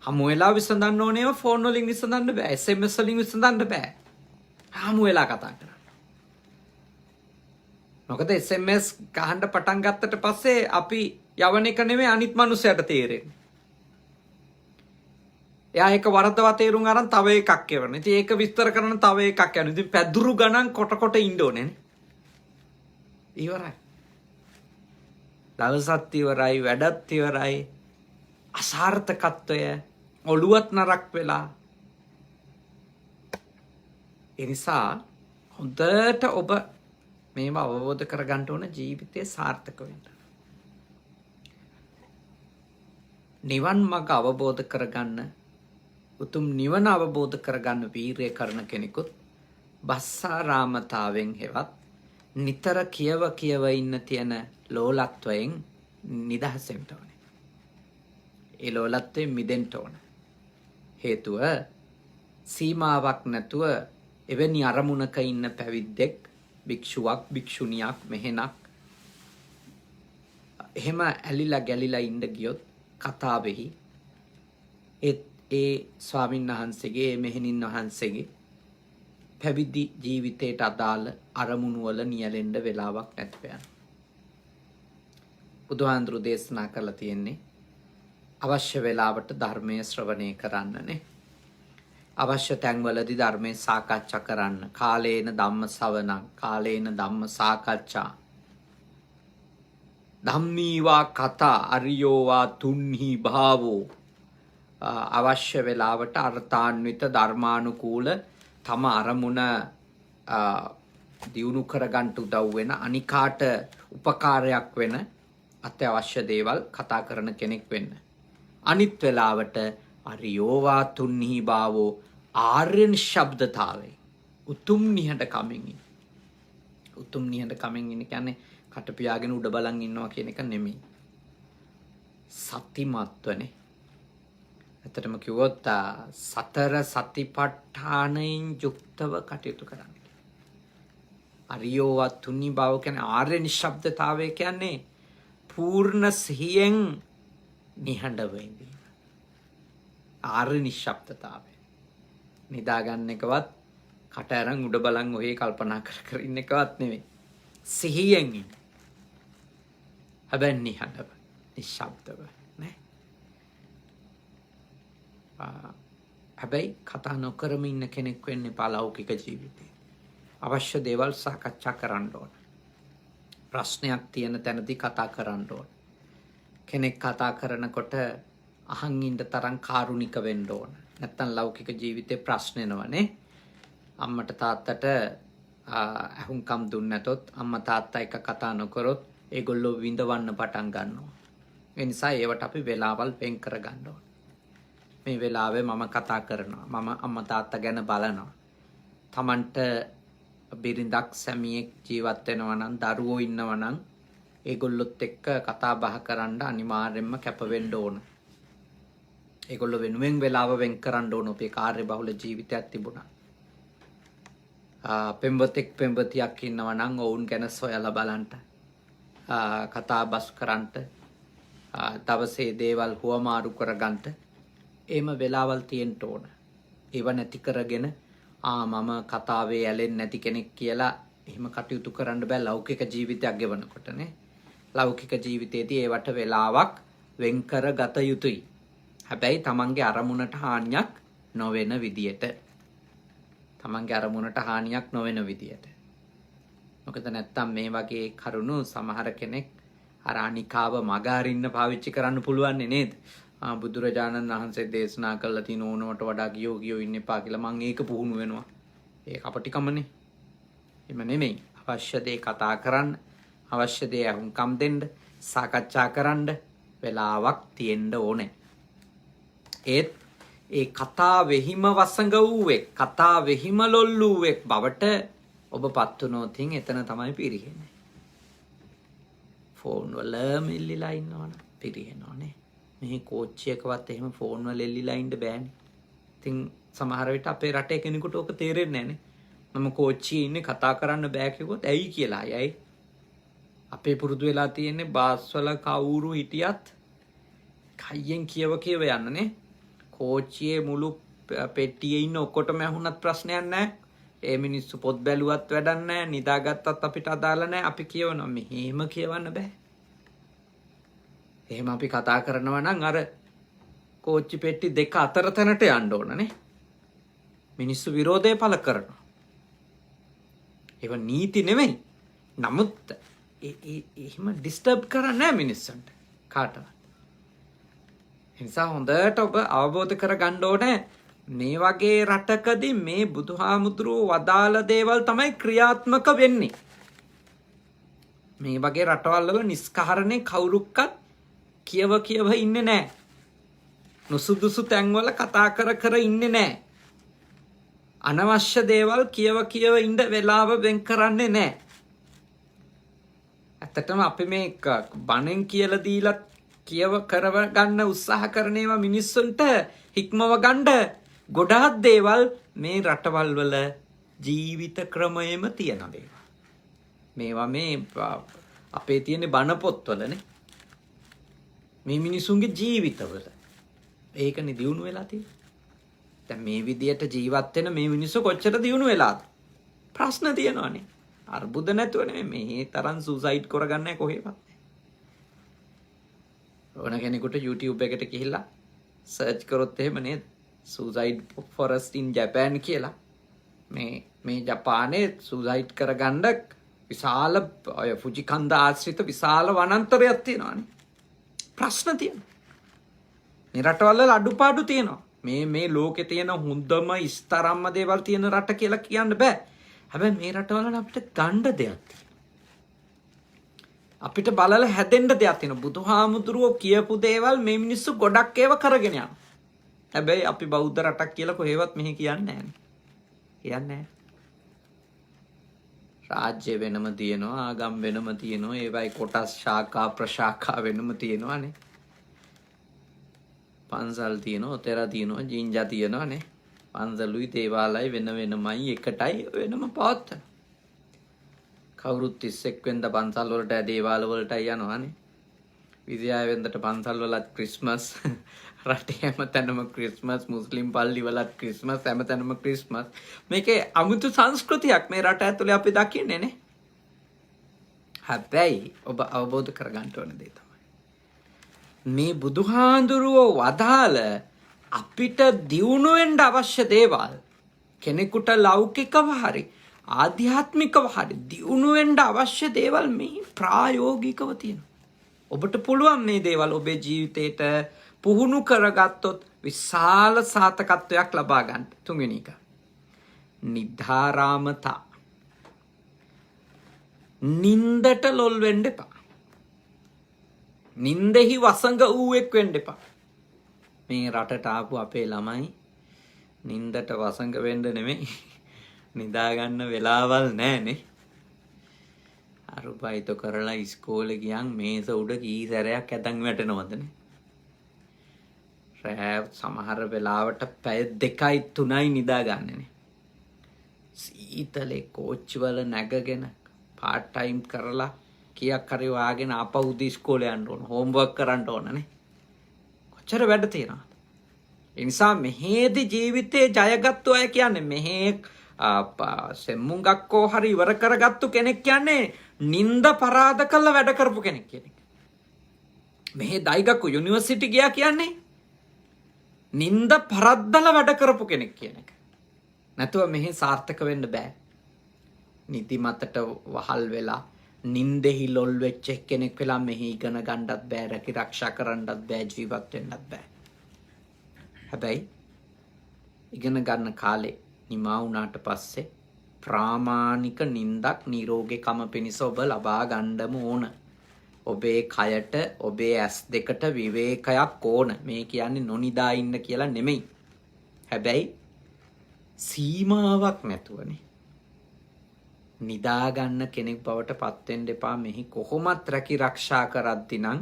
හමු වෙලා විසඳන්න ඕනේව ෆෝන් වලින් විසඳන්න බෑ. SMS වලින් විසඳන්න බෑ. හමු වෙලා කතා කරන්න. මොකද SMS ගහන්න පටන් ගත්තට පස්සේ අපි යවන එක නෙමෙයි අනිත් මනුස්සයට තේරෙන්නේ. එයා ඒක වරදවා තේරුම් අරන් තව එකක් එවන. ඉතින් ඒක විස්තර කරන තව එකක් යනවා. ඉතින් පැදුරු ගණන් කොට ඉන්න ඕනේ නේ. ඉවරයි. දවසත් ඉවරයි, වැඩත් ඉවරයි. අසාර්ථකත්වය ඔළුවත් නරක් වෙලා. ඒ නිසා හොඳට ඔබ මේව අවබෝධ කරගන්න ඕන ජීවිතය සාර්ථක වෙන්න. නිවන් මඟ අවබෝධ කරගන්න, උතුම් නිවන අවබෝධ කරගන්න වීරිය කරන කෙනෙකුත් බස්සාරාමතාවෙන් හෙවත් නිතර කියව ඉන්න තියෙන ලෝලත්වයෙන් නිදහස් වෙන්න ඕනේ. ඒ ලෝලත්වයෙන් මිදෙන්න ඕන. හේතුව සීමාවක් නැතුව එවැනි අරමුණක ඉන්න පැවිද්දෙක්, භික්ෂුවක්, භික්ෂුණියක්, මෙහෙණක් එහෙම ඇලිලා ගැලිලා ඉන්න ගියොත් කතාවෙහි ඒ ස්වාමීන් වහන්සේගේ, මෙහෙණින් වහන්සේගේ පැවිදි ජීවිතයට අදාළ අරමුණු වල නියැලෙන්න වෙලාවක් නැති වෙනවා. බුදුහාඳුරු දේශනා කරලා තියෙන්නේ අවශ්‍ය වෙලාවට ධර්මයේ ශ්‍රවණය කරන්නනේ. අවශ්‍ය තැන්වලදී ධර්මයේ සාකච්ඡා කරන්න. කාලේන ධම්ම ශ්‍රවණං, කාලේන ධම්ම සාකච්ඡා. ධම්මීවා කතා අරියෝවා තුන්හි භාවෝ. අවශ්‍ය වෙලාවට අර්ථාන්විත ධර්මානුකූල තම අරමුණ දියුණු කරගන්න උදව් වෙන, අනිකාට උපකාරයක් වෙන අත්‍යවශ්‍ය දේවල් කතා කරන කෙනෙක් වෙන්න. අනිත් වෙලාවට අරියෝවා තුන්හි භාවෝ, ආර්යන ශබ්දතාවේ උතුම් නිහඬ කමින් ඉන්න. උතුම් නිහඬ කමින් ඉන්න කියන්නේ කට පියාගෙන උඩ බලන් ඉන්නවා කියන එක නෙමෙයි. සතිමත්වනේ. ඇත්තටම කිව්වොත් සතර සතිපට්ඨානයෙන් යුක්තව කටයුතු කරන්න. අරියෝවා තුන්හි භාවෝ කියන්නේ ආර්ය නිශ්ශබ්දතාවය කියන්නේ පූර්ණ සිහියෙන් නිහඬව ඉඳීම. ආර්ය නිශ්ශබ්දතාවය. නිදාගන්න එකවත්, කට අරන් උඩ බලන් ඔහේ කල්පනා කර ඉන්න එකවත් නෙවෙයි. සිහියෙන් ඉන්න. හැබැයි නිහඬව, නිශ්ශබ්දව නේ. හැබැයි කතා නොකරම ඉන්න කෙනෙක් වෙන්න එපා ලෞකික ජීවිතේ. අවශ්‍ය දේවල් සාකච්ඡා කරන්න ඕන. ප්‍රශ්නයක් තියෙන තැනදී කතා කරන්න ඕන. කෙනෙක් කතා කරනකොට අහන් ඉන්න තරම් කාරුණික වෙන්න ඕන. නැත්තම් ලෞකික ජීවිතේ ප්‍රශ්න එනවනේ. අම්මට තාත්තට අහුම්කම් දුන්නේ නැතොත්, අම්මා තාත්තා එක කතා නොකරොත් ඒගොල්ලෝ විඳවන්න පටන් ගන්නවා. ඒ නිසා ඒවට අපි වෙලාවල් වෙන් කර ගන්න ඕන. මේ වෙලාවේ මම කතා කරනවා, මම අම්මා තාත්තා ගැන බලනවා. Tamanට බිරිඳක්, සැමියෙක් ජීවත් වෙනවා නම්, දරුවෝ ඉන්නවා නම් ඒගොල්ලොත් එක්ක කතා බහ කරන්න අනිවාර්යෙන්ම කැප වෙන්න ඕන. ඒගොල්ලෝ වෙනුවෙන් වෙලාව වෙන් කරන්න ඕන. අපේ කාර්යබහුල ජීවිතයක් තිබුණා. පෙම්වතෙක් පෙම්වතියක් ඉන්නවා නම් ඔවුන් ගැන සොයලා බලන්න, කතා බස් කරන්න, දවසේ දේවල් හුවමාරු කරගන්න එහෙම වෙලාවල් තියෙන්න ඕන. ඒව නැති කරගෙන මම කතාවේ ඇලෙන්නේ නැති කෙනෙක් කියලා එහෙම කටයුතු කරන්න බෑ ලෞකික ජීවිතයක් ගෙවනකොටනේ. ලෞකික ජීවිතයේදී ඒවට වෙලාවක් වෙන් කර ගත යුතුයි. හැබැයි තමන්ගේ අරමුණට හානියක් නොවන විදියට. තමන්ගේ අරමුණට හානියක් නොවන විදියට. මොකද නැත්තම් මේ වගේ කරුණු සමහර කෙනෙක් අර අනිකාව මග අරින්න පාවිච්චි කරන්න පුළුවන් නේද? බුදුරජාණන් වහන්සේ දේශනා කළා තියෙන ඕනවට වඩා ගියෝ ඉන්න එපා කියලා. මං ඒක පුහුණු වෙනවා. ඒක අපටිකමනේ. එම නෙමෙයි. අවශ්‍ය දේ කතා කරන්න, අවශ්‍ය දේ අහුම්කම් දෙන්න, සාකච්ඡා කරන්න වෙලාවක් තියෙන්න ඕනේ. ඒත් ඒ කතා වෙහිම වසඟ වූවෙක්, කතා වෙහිම ලොල් වූවෙක් බවට ඔබපත් වුණොත් එතන තමයි පිරිහෙන්නේ. ෆෝන් වල මෙල්ලිලා ඉන්නවනේ පිරිහෙනවනේ. මේ කෝච්චියකවත් එහෙම ෆෝන් වල එල්ලිලා ඉන්න බෑනේ. ඉතින් සමහර විට අපේ රටේ කෙනෙකුට ඕක තේරෙන්නේ නැහනේ. මම කෝච්චියේ ඉන්නේ කතා කරන්න බෑ කිව්වොත් ඇයි කියලා. ඇයි? අපේ පුරුදු වෙලා තියෙන්නේ බාස් වල කවුරු හිටියත් කයියෙන් කියව යන්නනේ. කෝච්චියේ මුළු පෙට්ටියේ ඉන්න ඔක්කොටම ඇහුණත් ප්‍රශ්නයක් නැහැ. ඒ මිනිස්සු පොත් බැලුවත් වැඩක් නැහැ. නිදාගත්තත් අපිට අදාළ නැහැ. අපි කියවනවා. මෙහෙම කියවන්න බෑ. එහෙම අපි කතා කරනවා නම් අර කෝච්චි පෙට්ටි දෙක අතර තැනට යන්න ඕනනේ. මිනිස්සු විරෝධය පළ කරනවා. ඒව නීති නෙමෙයි. නමුත් එහෙම ඩිස්ටර්බ් කරන්නේ නැහැ මිනිස්සුන්ට කාටවත්. ඒ නිසා හොඳට ඔබ අවබෝධ කරගන්න ඕනේ මේ වගේ රටකදී මේ බුදුහාමුදුරුවෝ වදාළ දේවල් තමයි ක්‍රියාත්මක වෙන්නේ. මේ වගේ රටවල් වල නිස්කාරණේ කවුරුක්වත් කියව ඉන්නේ නැහැ. නුසුදුසු තැන්වල කතා කර ඉන්නේ නැහැ. අනවශ්‍ය දේවල් කියව ඉන්න වෙලාව වෙන් කරන්නේ නැහැ. ඇත්තටම අපි මේ බණෙන් කියලා දීලා කියව කරව ගන්න උත්සාහ කරන ඒවා මිනිස්සුන්ට හික්මව ගන්න ගොඩාක් දේවල් මේ රටවල් වල ජීවිත ක්‍රමයේම තියෙන දේවල්. මේවා මේ අපේ තියෙන බණ පොත්වලනේ. මේ මිනිසුන්ගේ ජීවිතවල ඒකනේ දියුණු වෙලා තියෙන්නේ. දැන් මේ විදියට ජීවත් වෙන මේ මිනිස්සු කොච්චර දියුණු වෙලාද? ප්‍රශ්න තියෙනවානේ. අර්බුද නැතුව නෙමෙයි මේ තරම් සුසයිඩ් කරගන්නේ කොහෙවත්. ඕන කෙනෙකුට YouTube එකට ගිහිල්ලා සර්ච් කරොත් එහෙම නේද? සුසයිඩ් ෆොරස්ට් ඉන් ජපාන් කියලා. මේ ජපානයේ සුසයිඩ් කරගන්න විශාල ෆුජි කන්ද ආශ්‍රිත විශාල වනාන්තරයක් තියෙනවානේ. ප්‍රශ්න තියෙනවා. මේ රටවල අඩුපාඩු තියෙනවා. මේ ලෝකේ තියෙන හොඳම ඉස්තරම්ම දේවල් තියෙන රට කියලා කියන්න බෑ. හැබැයි මේ රටවල අපිට ගන්න දෙයක් තියෙනවා. අපිට බලලා හැදෙන්න දෙයක් තියෙනවා. බුදුහාමුදුරුවෝ කියපු දේවල් මේ මිනිස්සු ගොඩක් ඒවා කරගෙන යනවා. හැබැයි අපි බෞද්ධ රටක් කියලා කොහෙවත් මෙහි කියන්නේ නැහැ. කියන්නේ නැහැ. රාජ්‍ය වෙනම තියෙනවා, ආගම් වෙනම තියෙනවා, ඒවයි කොටස් ශාඛා ප්‍රශාඛා වෙනම තියෙනවානේ. පන්සල් තියෙනවා, තෙර තියෙනවා, ජින්ජා තියෙනවානේ. පන්සලුයි දේවාලයි වෙන වෙනමයි එකටයි වෙනම පවත්තන. කවුරුත් 31 වෙනිදා පන්සල් වලට දේවාල වලටයි යනවානේ. 26 වෙනිදාට පන්සල් වලත් ක්‍රිස්මස්, රටේ හැමතැනම ක්‍රිස්මස්, මුස්ලිම් පල්ලි වලත් ක්‍රිස්මස්, හැමතැනම ක්‍රිස්මස්. මේකේ අමුතු සංස්කෘතියක් මේ රට ඇතුලේ අපි දකින්නේ නේ. හැබැයි ඔබ අවබෝධ කරගන්න ඕන දේ තමයි මේ බුදුහාඳුරුවෝ වදාළ අපිට දියුණු වෙන්න අවශ්‍ය දේවල් කෙනෙකුට ලෞකිකව හරි ආධ්‍යාත්මිකව හරි දියුණු වෙන්න අවශ්‍ය දේවල් මේ ප්‍රායෝගිකව තියෙනවා. ඔබට පුළුවන් මේ දේවල් ඔබේ ජීවිතේට පුහුණු කරගත්තොත් විශාල සාර්ථකත්වයක් ලබා ගන්න. තුන්වෙනි එක නිධාරාමතා. නින්දට ලොල් වෙන්න එපා. නින්දෙහි වසඟ වූෙක් වෙන්න එපා. මේ රටට ආපු අපේ ළමයි නින්දට වසඟ වෙන්න නෙමෙයි නිදා ගන්න වෙලාවල් නැහනේ. අරුපයිත කරලා ඉස්කෝලේ ගියන් මේස උඩ කී සැරයක් ඇතන් වැටෙනවදනේ. රෑ සමහර වෙලාවට පැය 2යි 3යි නිදා ගන්නනේ. සීතලේ කෝච්චි වල නැගගෙන පාර්ට් ටයිම් කරලා කීයක් හරි වාගෙන ආපහු උදේ ඉස්කෝලේ යන්න ඕන. හෝම්වර්ක් කරන්න ඕනනේ. කොච්චර වැඩ තියෙනවද? ඒ නිසා මෙහෙදි ජීවිතේ ජයගත්තු අය කියන්නේ මෙහෙ සෙම්මුංගක්කෝ හරි ඉවර කරගත්තු කෙනෙක් කියන්නේ නින්ද පරාද කළ වැඩ කරපු කෙනෙක් කියන එක. මෙහෙ දයිගක්කු යුනිවර්සිටි ගියා කියන්නේ නින්ද පරද්දලා වැඩ කරපු කෙනෙක් කියන එක. නැතුව මෙහෙ සාර්ථක වෙන්න බෑ. නිදි මතට වහල් වෙලා නින්දෙහි ලොල් වෙච්ච කෙනෙක් වෙලා මෙහි ඉගෙන ගන්නත් බෑ, රැකී ආරක්ෂා කරන්නත් බෑ, ජීවත් වෙන්නත් බෑ. හැබැයි ඉගෙන ගන්න කාලේ නිමා වුණාට පස්සේ ප්‍රාමාණික නින්දක් නිරෝගීකම පිණිස ඔබ ලබා ගන්නම ඕන. ඔබේ කයට, ඔබේ ඇස් දෙකට විවේකයක් ඕන. මේ කියන්නේ නොනිදා ඉන්න කියලා නෙමෙයි. හැබැයි සීමාවක් නැතුවනේ. නිදා ගන්න කෙනෙක් බවට පත් වෙන්න එපා. මෙහි කොහොමත් රැකී ආරක්ෂා කරද්දී නම්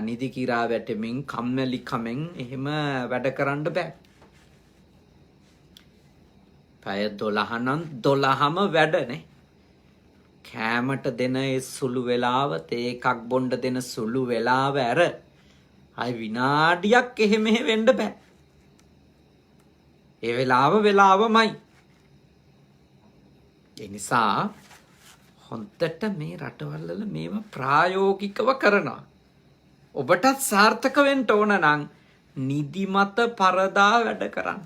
නිදි කිරා වැටෙමින් කම්මැලි කමෙන් එහෙම වැඩ කරන්න බෑ. පැය 12 නම් 12ම වැඩනේ. කෑමට දෙන ඒ සුළු වෙලාව, තේ එකක් බොන්න දෙන සුළු වෙලාව ඇර අය විනාඩියක් එහෙම වෙන්න බෑ. ඒ වෙලාවමයි. ඒ නිසා හොන්දට මේ රටවල් වල මේව ප්‍රායෝගිකව කරනවා. ඔබටත් සාර්ථක වෙන්න ඕන නම් නිදිමත පරදා වැඩ කරන්න.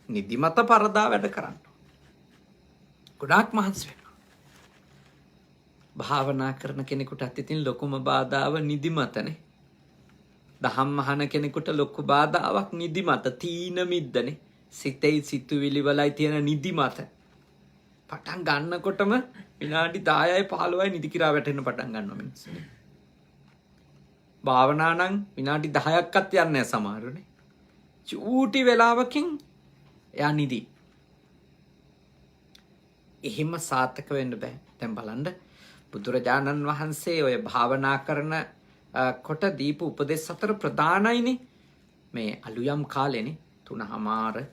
නිදිමත පරදා වැඩ කරන්න. ගොඩාක් මහන්සි වෙනවා. භාවනා කරන කෙනෙකුටත් ඉතින් ලොකුම බාධාව නිදිමතනේ. දහම් අහන කෙනෙකුට ලොකු බාධාවක් නිදිමත, තීන මිද්දනේ. සිතේ සිතුවිලි වලයි තියෙන නිදිමත. පටන් ගන්නකොටම විනාඩි 10යි 15යි නිදි කිරා වැටෙන්න පටන් ගන්නවා මිනිස්සු. භාවනා නම් විනාඩි 10ක්වත් යන්නේ නැහැ සමහරනේ. චූටි වෙලාවකින් එයා නිදි. එහෙම සාර්ථක වෙන්න බෑ. දැන් බලන්න බුදුරජාණන් වහන්සේ ඔය භාවනා කරන කොට දීපු උපදෙස් අතර ප්‍රධානයිනේ. මේ අලුයම් කාලේනේ 3:00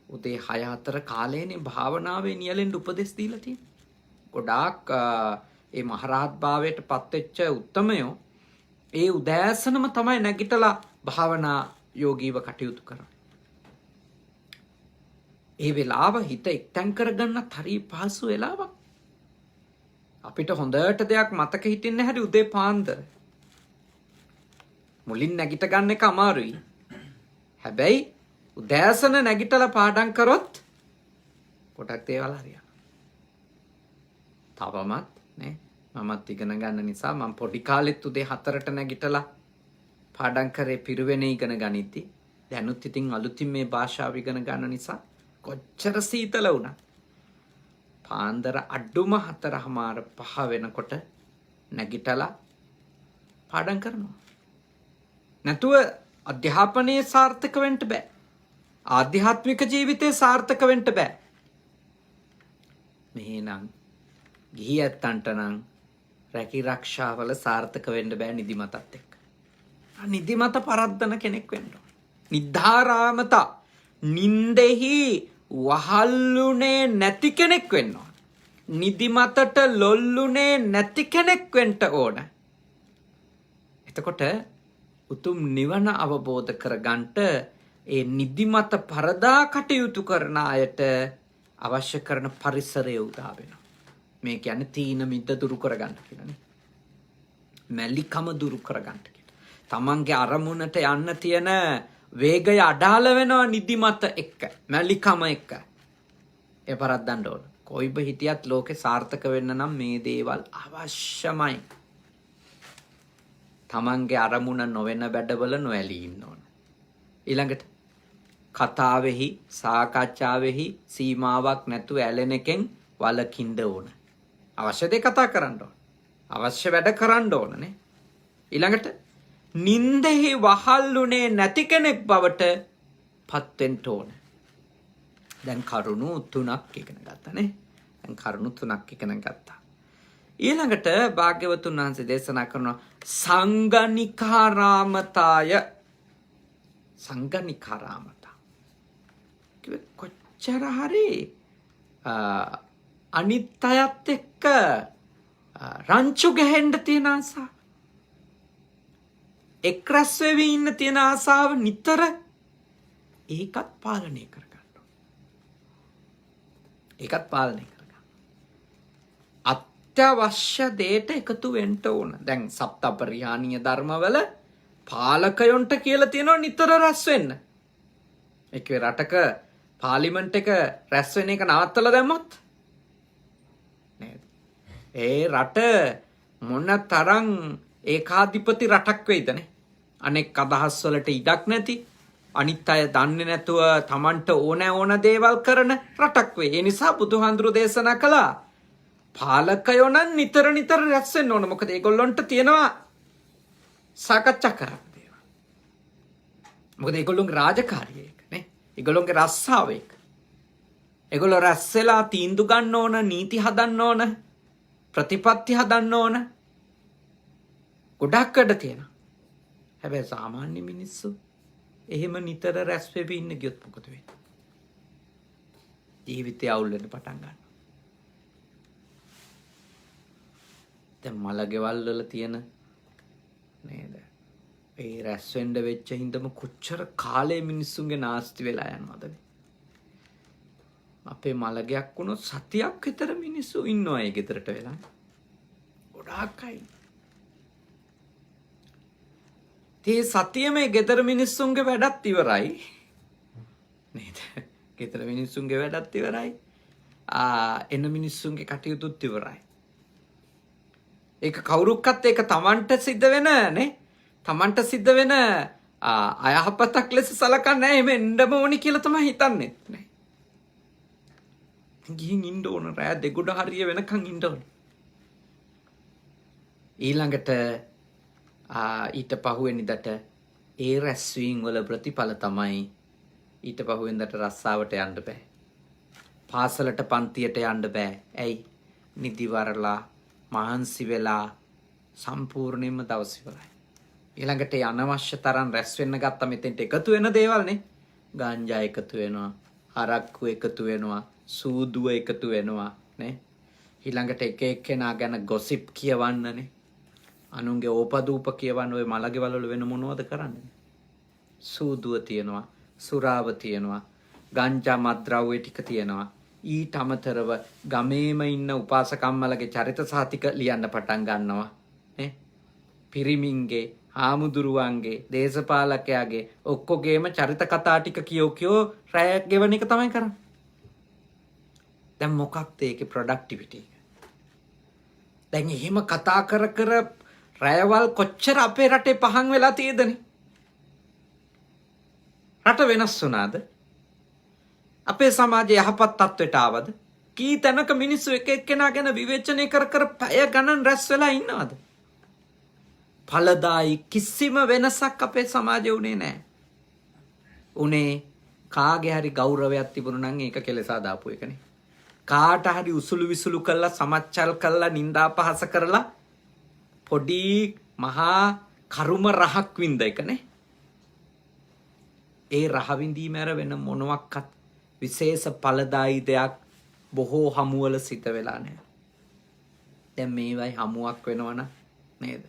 උදේ 6:00 කාලේනේ භාවනාවේ නියැලෙන්න උපදෙස් දීලා තියෙන්නේ. ගොඩාක් ඒ මහරහත් භාවයට පත්වෙච්ච උත්තමයෝ ඒ උදෑසනම තමයි නැගිටලා භාවනා යෝගීව කටයුතු කරන්නේ. ඒ වෙලාව හිත එක්තැන් කරගන්නත් හරි පහසු වෙලාවක්. අපිට හොඳට දෙයක් මතක හිටින්නේ නැහැ උදේ පාන්දර. මුලින් නැගිට ගන්න එක අමාරුයි. හැබැයි උදෑසන නැගිටලා පාඩම් කරොත් ගොඩක් දේවල් හරියනවා. තවමත් නේ මමත් ඉගෙන ගන්න නිසා මම පොඩි කාලෙත් උදේ 4ට නැගිටලා පාඩම් කරේ පිරිවෙනේ ඉගෙන ගනිද්දි. දැනුත් ඉතින් අලුතින් මේ භාෂාව ඉගෙන ගන්න නිසා කොච්චර සීතල වුණත් පාන්දර අඩුම 4:00 වෙනකොට නැගිටලා පාඩම් කරනවා. නැතුව අධ්‍යාපනයේ සාර්ථක වෙන්න බෑ. ආධ්‍යාත්මික ජීවිතේ සාර්ථක වෙන්න බෑ. මෙහෙනම් ගිහි ඇත්තන්ට නම් රැකී ආරක්ෂාවල සාර්ථක වෙන්න බෑ නිදිමතත් එක්ක. නිදිමත පරද්දන කෙනෙක් වෙන්න ඕන. නිද්ධාරාමතා නින්දෙහි වහල්ලුනේ නැති කෙනෙක් වෙන්න ඕන. නිදිමතට ලොල්ලුනේ නැති කෙනෙක් වෙන්න ඕන. එතකොට උතුම් නිවන අවබෝධ කරගන්නට ඒ නිදිමත පරදා කටයුතු කරන අයට අවශ්‍ය කරන පරිසරය උදා වෙනවා. මේ කියන්නේ තීන මිද්ද දුරු කරගන්න කියලානේ. මැලිකම දුරු කරගන්න කියලා. තමන්ගේ අරමුණට යන්න තියෙන වේගය අඩාල වෙනවා නිදිමත එක්ක, මැලිකම එක්ක. ඒ පරද්දන්න ඕන. කොයිබ හිටියත් ලෝකේ සාර්ථක වෙන්න නම් මේ දේවල් අවශ්‍යමයි. තමන්ගේ අරමුණ නොවන වැඩවල නොඇලී ඉන්න ඕන. ඊළඟට කතාවෙහි සාකච්ඡාවෙහි සීමාවක් නැතුව ඇලෙන එකෙන් වළකින්න ඕන. අවශ්‍ය දේ කතා කරන්න ඕන. අවශ්‍ය වැඩ කරන්න ඕනනේ. ඊළඟට නින්දෙහි වහල්ුනේ නැති කෙනෙක් බවට පත් වෙන්න ඕන. දැන් කරුණු 3ක් ඉගෙන ගත්තානේ. දැන් කරුණු 3ක් ඉගෙන ගත්තා. ඊළඟට භාග්‍යවතුන් වහන්සේ දේශනා කරනවා සංගනිකාරාමතාය. සංගනිකාරාමතා කොච්චර හරි අනිත් අයත් එක්ක රංචු ගහෙන්න තියෙන ආසාව, එක් රැස් වෙවි ඉන්න තියෙන ආසාව නිතර ඒකත් පාලනය කරගන්න. ඒකත් පාලනය කරගන්න. අත්‍යවශ්‍ය දෙයට එකතු වෙන්න ඕන. දැන් සප්තපරිහානීය ධර්මවල පාලකයොන්ට කියලා තියෙනවා නිතර රැස් වෙන්න. ඒකේ රටක පාර්ලිමේන්තු එක රැස් වෙන එක නවත්තලා දැම්මොත් නේද? ඒ රට මොන තරම් ඒකාධිපති රටක් වෙයිදනේ. අනෙක් අදහස් වලට ඉඩක් නැති, අනිත් අය දන්නේ නැතුව Tamanට ඕන දේවල් කරන රටක් වෙයි. ඒ නිසා බුදුහාඳුරු දේශනා කළා පාලකයෝ නම් නිතර රැස් වෙන්න ඕන. මොකද ඒගොල්ලන්ට තියෙනවා සාකච්ඡා කරන්න දේවල්. මොකද ඒගොල්ලෝගේ රාජකාරිය ඒක නේ. ඒගොල්ලෝගේ රස්සාව ඒක. ඒගොල්ලෝ රැස් වෙලා තීන්දුව ගන්න ඕන, නීති හදන්න ඕන, ප්‍රතිපත්ති හදන්න ඕන. ගොඩක් වැඩ තියෙනවා. හැබැයි සාමාන්‍ය මිනිස්සු එහෙම නිතර රැස් වෙවි ඉන්න ගියොත් මොකද වෙන්නේ? ජීවිතය අවුල් වෙන්න පටන් ගන්නවා. දැන් මලගෙවල් වල තියෙන නේද? ඒ රැස් වෙන්න වෙච්ච හින්දම කොච්චර කාලේ මිනිස්සුන්ගේ නාස්ති වෙලා යනවද? අපේ මලගයක් වුණොත් සතියක් විතර මිනිස්සු ඉන්නවා ඒ ගෙදරට වෙලා. ගොඩාක් අය. ඒ සතියේම ගෙදර මිනිස්සුන්ගේ වැඩත් ඉවරයි. නේද? ගෙදර මිනිස්සුන්ගේ වැඩත් ඉවරයි. එන මිනිස්සුන්ගේ කටයුතුත් ඉවරයි. ඒක කවුරුක්කත් ඒක තමන්ට සිද්ධ වෙන නේ තමන්ට සිද්ධ වෙන අයහපතක් ලෙස සලකන්නේ නැහැ. එහෙම එන්නම ඕනි කියලා තමයි හිතන්නේ නේ. ගිහින් ඉන්න ඕන රෑ දෙගොඩ හරිය වෙනකන් ඉන්න ඕන. ඊළඟට ඊට පහුවෙනිදට ඒ රැස්වීම් වල ප්‍රතිඵල තමයි ඊට පහුවෙනිදට රස්සාවට යන්න බෑ. පාසලට පන්තියට යන්න බෑ. ඇයි? නිදි වරලා මහන්සි වෙලා සම්පූර්ණයෙන්ම දවස් ඉවරයි. ඊළඟට අනවශ්‍ය තරම් රැස් වෙන්න ගත්ත මෙතෙන්ට එකතු වෙන දේවල් නේ. ගංජා එකතු වෙනවා, හරක්කු එකතු වෙනවා, සූදුව එකතු වෙනවා නේ. ඊළඟට එක එක්කෙනා ගැන ගොසිප් කියවන්නනේ. අනුන්ගේ ඕපදූප කියවන්න ඔය මලගෙවල් වල වෙන මොනවද කරන්නේ? සූදුව තියෙනවා, සුරාව තියෙනවා, ගංජා මත්ද්‍රව්‍ය ටික තියෙනවා. ඊට අමතරව ගමේම ඉන්න උපාසකම්මලගේ චරිත සාතික ලියන්න පටන් ගන්නවා නේ. පිරිමින්ගේ, හාමුදුරුවන්ගේ, දේශපාලකයාගේ ඔක්කොගේම චරිත කතා ටික කියෝ රැය ගෙවන එක තමයි කරන්නේ. දැන් මොකක්ද ඒකේ ප්‍රොඩක්ටිවිටි එක? දැන් එහෙම කතා කර රැයවල් කොච්චර අපේ රටේ පහන් වෙලා තියෙදනේ. රට වෙනස් වුණාද? අපේ සමාජයේ යහපත් තත්ත්වයට ආවද? කී තැනක මිනිස්සු එක එක්කෙනා ගැන විවේචනය කර පැය ගණන් රැස් වෙලා ඉන්නවද? ඵලදායි කිසිම වෙනසක් අපේ සමාජයේ උනේ නැහැ. උනේ කාගේ හරි ගෞරවයක් තිබුණා නම් ඒක කෙලසා දාපු එකනේ. කාට හරි උසුළු විසුළු කළා, සමච්චල් කළා, නිନ୍ଦා පහස කරලා පොඩි මහා කරුම රහක් වින්ද එකනේ. ඒ රහ විඳීම ඇර වෙන මොනවත් විශේෂ ඵලදායි දෙයක් බොහෝ හමුවල සිත වෙලා නැහැ. දැන් මේවයි හමුවක් වෙනවන නේද?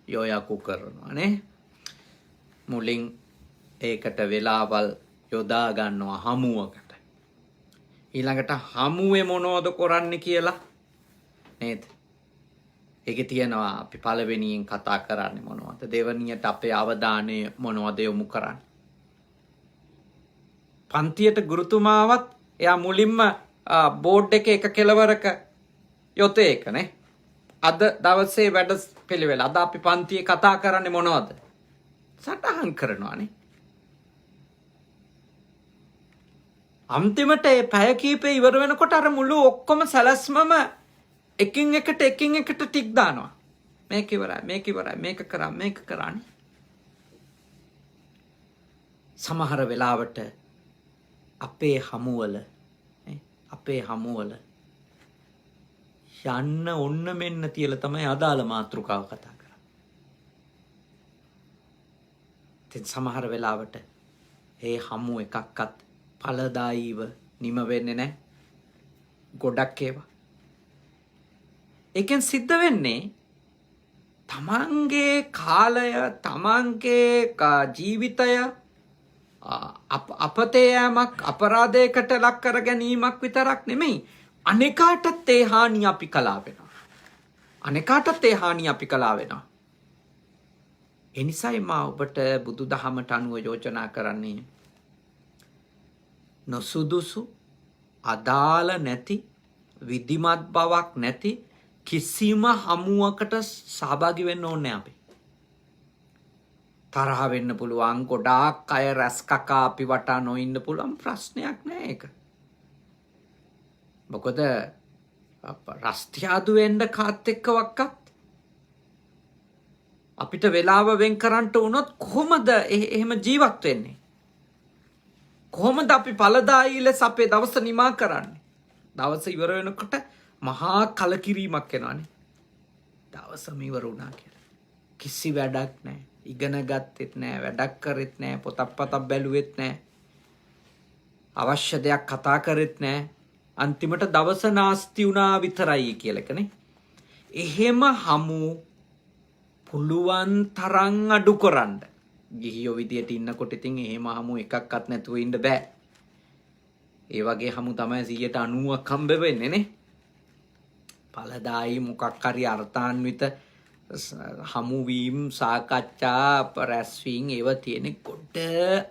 යෝයකු කරනවා නේ. මුලින් ඒකට වෙලාවල් යොදා ගන්නවා හමුවකට. ඊළඟට හමුවේ මොනවද කරන්නේ කියලා නේද? ඒකේ තියෙනවා අපි පළවෙනියෙන් කතා කරන්නේ මොනවද? දෙවනියට අපේ අවධානය මොනවද යොමු කරන්නේ? පන්තියට ගුරුතුමාවත් එයා මුලින්ම බෝඩ් එකේ එක කෙලවරක යොතේ එකනේ. අද දවසේ වැඩ පිළිවෙල. අද අපි පන්තියේ කතා කරන්නේ මොනවද? සටහන් කරනවානේ. අන්තිමට ඒ පැය කීපේ ඉවර වෙනකොට අර මුළු ඔක්කොම සැලැස්මම එකින් එකට ටික් දානවා. මේක ඉවරයි, මේක ඉවරයි, මේක කරන්නේ. සමහර වෙලාවට අපේ හමුවල යන්න ඔන්න මෙන්න තියලා තමයි අදාළ මාතෘකාව කතා කරන්නේ. ඉතින් සමහර වෙලාවට ඒ හමු එකක්වත් ඵලදායීව නිම වෙන්නේ නැහැ. ගොඩක් ඒවා. ඒකෙන් සිද්ධ වෙන්නේ තමන්ගේ කාලය, තමන්ගේ ජීවිතය අපතේ යෑමක්, අපරාධයකට ලක් කර ගැනීමක් විතරක් නෙමෙයි. අනෙකාටත් ඒ හානිය අපි කළා වෙනවා. ඒ නිසායි මා ඔබට බුදුදහමට අනුව යෝජනා කරන්නේ නොසුදුසු, අදාළ නැති, විධිමත් බවක් නැති කිසිම හමුවකට සහභාගී වෙන්න ඕනේ අපි. තරහ වෙන්න පුළුවන්, ගොඩාක් අය රැස් කකා අපි වටා නොඉන්න පුළුවන්, ප්‍රශ්නයක් නෑ ඒක. මොකද රස්තියාදු වෙන්න කාත් එක්ක වක්කත් අපිට වෙලාව වෙන් කරන්නට වුණොත් කොහොමද එහෙම ජීවත් වෙන්නේ? කොහොමද අපි ඵලදායී ලෙස අපේ දවස නිමා කරන්නේ? දවස ඉවර වෙනකොට මහා කලකිරීමක් එනවානේ. දවසම ඉවර වුණා කියලා. කිසි වැඩක් නැහැ. ඉගෙන ගත්තෙත් නැහැ, වැඩක් කරෙත් නැහැ, පොතක් බැලුවෙත් නැහැ. අවශ්‍ය දෙයක් කතා කරෙත් නැහැ. අන්තිමට දවස නාස්ති වුණා විතරයි කියලා එකනේ. එහෙම හමු පුළුවන් තරම් අඩු කරන්න. ගිහියෝ විදියට ඉන්නකොට ඉතින් එහෙම හමු එකක්වත් නැතුව ඉන්න බෑ. ඒ වගේ හමු තමයි 90%ක් හම්බ වෙන්නේ නේ. ඵලදායි මොකක් හරි අර්ථාන්විත හමුවීම්, සාකච්ඡා, රැස්වීම් ඒව තියෙන කොට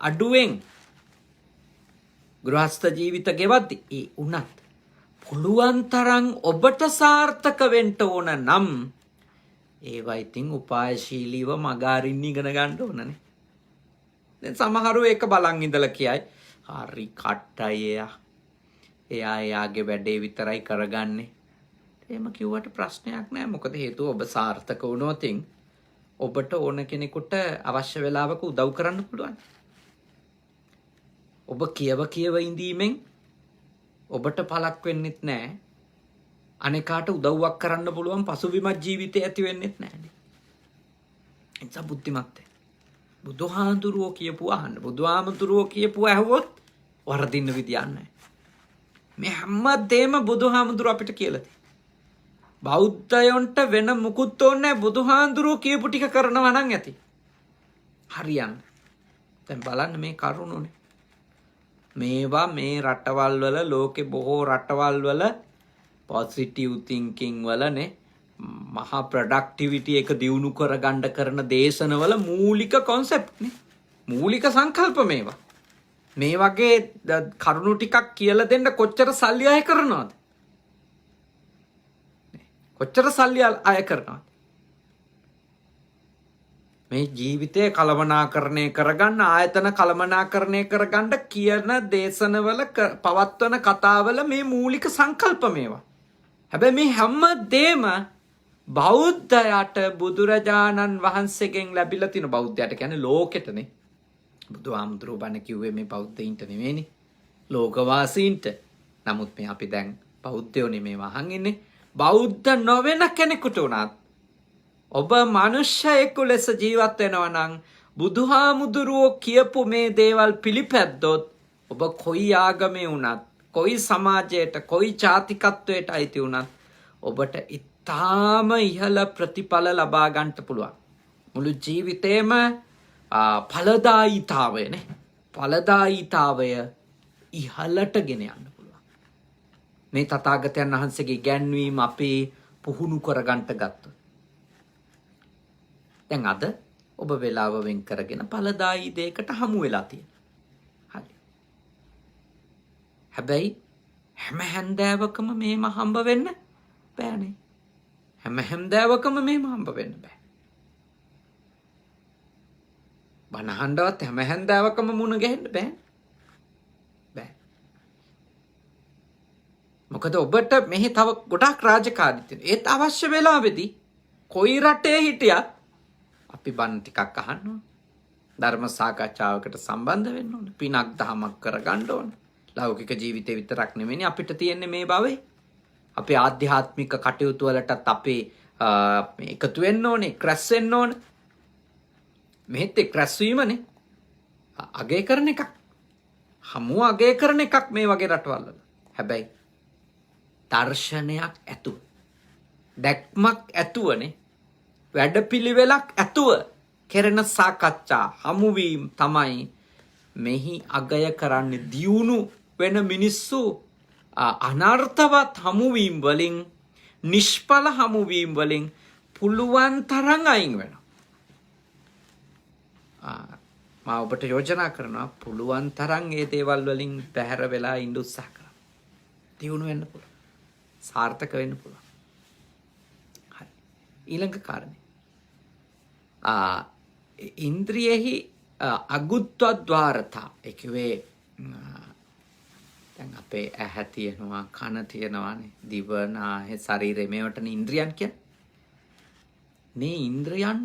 අඩුවෙන් ගෘහස්ත ජීවිත ගෙවද්දි ඒ උනත් පුළුවන් තරම් ඔබට සාර්ථක වෙන්න ඕන නම් ඒවා ඉතින් උපායශීලීව මගාරින්න ඉගෙන ගන්න ඕනනේ. දැන් සමහරව ඒක බලන් ඉඳලා කියයි හරි කට්ටයි එයා එයාගේ වැඩේ විතරයි කරගන්නේ. එහෙම කිව්වට ප්‍රශ්නයක් නෑ. මොකද හේතුව ඔබ සාර්ථක වුණොත් ඔබට ඕන කෙනෙකුට අවශ්‍ය වෙලාවක උදව් කරන්න පුළුවන්. ඔබ කියව ඉඳීමෙන් ඔබට පළක් වෙන්නෙත් නෑ. අනෙකාට උදව්වක් කරන්න පුළුවන් පසුබිමක් ජීවිතේ ඇති වෙන්නෙත් නෑනේ. එනිසා බුද්ධිමත් වෙන්න. බුදුහාඳුරෝ කියපුවා අහන්න. බුදුහාමුදුරුවෝ කියපුවා ඇහුවොත් වරදින්න විදියක් නැහැ. මේ හැමදේම බුදුහාමුදුරුවෝ අපිට කියලා තියෙනවා. බෞද්ධයන්ට වෙන මුකුත් ඕනේ නැහැ. බුදුහාඳුරෝ කියපු ටික කරනවා නම් ඇති. හරියන්නේ. දැන් බලන්න මේ කරුණෝනේ. මේවා මේ රටවල් වල ලෝකේ බොහෝ රටවල් වල පොසිටිව් තින්කින් වලනේ මහා ප්‍රොඩක්ටිවිටි එක දියුණු කරගන්න කරන දේශනවල මූලික කොන්සෙප්ට් නේ. මූලික සංකල්ප මේවා. මේ වගේ කරුණු ටිකක් කියලා දෙන්න කොච්චර සල්ලි අය කරනවද? කොච්චර සල්ලි අය කරනවද? මේ ජීවිතය කළමනාකරණය කරගන්න ආයතන කළමනාකරණය කරගන්න කියන දේශනවල පවත්වන කතාවල මේ මූලික සංකල්ප මේවා. හැබැයි මේ හැම දෙම බෞද්ධයාට බුදුරජාණන් වහන්සේගෙන් ලැබිලා තියෙන බෞද්ධයාට කියන්නේ ලෝකෙටනේ. බුදුහාමුදුරුවෝ බණ කිව්වේ මේ බෞද්ධයින්ට නෙවෙයිනේ. ලෝකවාසීන්ට. නමුත් මේ අපි දැන් බෞද්ධයෝනේ මේ වහන් ඉන්නේ. බෞද්ධ නොවන කෙනෙකුට උනත් ඔබ මනුෂ්‍යයෙකු ලෙස ජීවත් වෙනවා නම් බුදුහාමුදුරුවෝ කියපු මේ දේවල් පිළිපැද්දොත් ඔබ කොයි ආගමේ වුණත් කොයි සමාජයට කොයි ජාතිකත්වයට අයිති වුණත් ඔබට ඉතාම ඉහළ ප්‍රතිඵල ලබා ගන්නට පුළුවන්. මුළු ජීවිතේම ඵලදායීතාවයනේ. ඵලදායීතාවය ඉහළට ගෙන යන්න පුළුවන්. මේ තථාගතයන් වහන්සේගේ ඉගැන්වීම අපේ පුහුණු කරගන්නට ගත්තොත්. දැන් අද ඔබ වෙලාව වෙන් කරගෙන ඵලදායී දෙයකට හමු වෙලා තියෙනවා. හරි. හැබැයි හැම හැන්දෑවකම මේම හම්බ වෙන්න බෑනේ. හැම හැන්දෑවකම මේම හම්බ වෙන්න බෑ. බනහන්ඩවත් හැම හැන්දෑවකම මුණ ගැහෙන්න බෑ. බෑ. මොකද ඔබට මෙහි තව ගොඩාක් රාජකාරී තියෙනවා. ඒත් අවශ්‍ය වෙලාවෙදී කොයි රටේ හිටියත් අපි බණ ටිකක් අහන්න ඕන. ධර්ම සාකච්ඡාවකට සම්බන්ධ වෙන්න ඕන. පිනක් දහමක් කරගන්න ඕන. ලෞකික ජීවිතේ විතරක් නෙමෙයි අපිට තියෙන්නේ මේ භවයේ. අපේ ආධ්‍යාත්මික කටයුතු වලටත් අපේ එකතු වෙන්න ඕනේ, ක්‍රැස් වෙන්න ඕන. මෙහෙත් ක්‍රැස් වීමනේ අගය කරන එකක්. හමුව අගය කරන එකක් මේ වගේ රටවල් වල. හැබැයි දර්ශනයක් ඇතුව, දැක්මක් ඇතුවනේ, වැඩපිළිවෙලක් ඇතුව කෙරෙන සාකච්ඡා හමුවීම් තමයි මෙහි අගය කරන්නේ. දියුණු වෙන මිනිස්සු අනර්ථවත් හමුවීම් වලින්, නිෂ්ඵල හමුවීම් වලින් පුළුවන් තරම් අයින් වෙනවා. මම ඔබට යෝජනා කරනවා පුළුවන් තරම් මේ දේවල් වලින් බැහැර වෙලා ඉන්න උත්සාහ කරන්න. දියුණු වෙන්න පුළුවන්. සාර්ථක වෙන්න පුළුවන්. හරි. ඊළඟ කාරණේ. ඉන්ද්‍රියෙහි අගුත්වද්වාරතා. ඒ කිව්වේ දැන් අපේ ඇහැ තියෙනවා, කන තියෙනවානේ, දිව, නාසය, ශරීරය, මේවටනේ ඉන්ද්‍රියන් කියන්නේ. මේ ඉන්ද්‍රියන්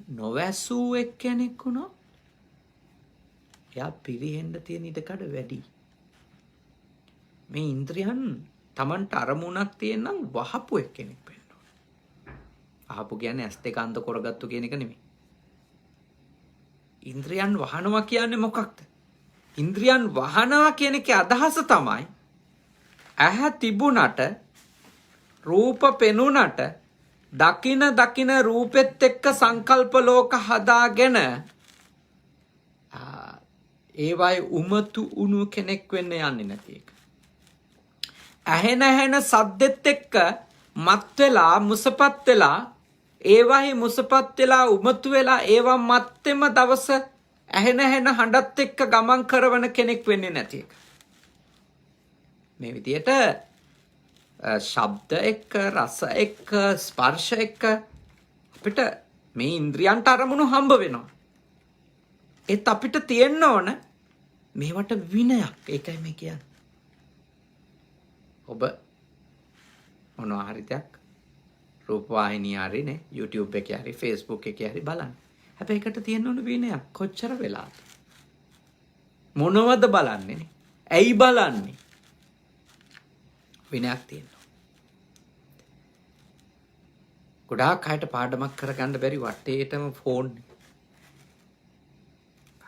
නොවැසූ එක්කෙනෙක් වුණොත් එයා පිරිහෙන්න තියෙන ඉඩකඩ වැඩි. මේ ඉන්ද්‍රියන් Tamanට අරමුණක් තියෙනම් වහපු එක්කෙනෙක් වෙන්න ඕන. වහපු කියන්නේ ඇස් දෙක අන්ධ කරගත්තු කියන එක නෙමෙයි. ඉන්ද්‍රියන් වහනවා කියන්නේ මොකක්ද? ඉන්ද්‍රියන් වහනවා කියන එකේ අදහස තමයි ඇහැ තිබුණට, රූප පෙනුනට, දකින රූපෙත් එක්ක සංකල්ප ලෝක හදාගෙන ඒවයි උමතු උණු කෙනෙක් වෙන්න යන්නේ නැති එක. ඇහෙන සද්දෙත් එක්ක මත් වෙලා, මුසපත් වෙලා, ඒවයි මුසපත් වෙලා, උමතු වෙලා, ඒවා මත්තෙම දවස ඇහෙන හඬත් එක්ක ගමන් කරවන කෙනෙක් වෙන්නේ නැති එක. මේ විදියට ශබ්ද එක්ක, රස එක්ක, ස්පර්ශ එක්ක අපිට මේ ඉන්ද්‍රියන්ට අරමුණු හම්බ වෙනවා. ඒත් අපිට තියෙන්න ඕන මේවට විනයක්. ඒකයි මේ කියන්නේ. ඔබ මොනවා හරි දෙයක් රූපවාහිනිය හරි නේ YouTube එකේ හරි Facebook එකේ හරි බලන්න. හැබැයි ඒකට තියෙන්න ඕන විනයක්. කොච්චර වෙලාද? මොනවද බලන්නේ නේ? ඇයි බලන්නේ? විනයක් තියෙනවා. ගොඩාක් අයට පාඩමක් කරගන්න බැරි වටේටම ෆෝන්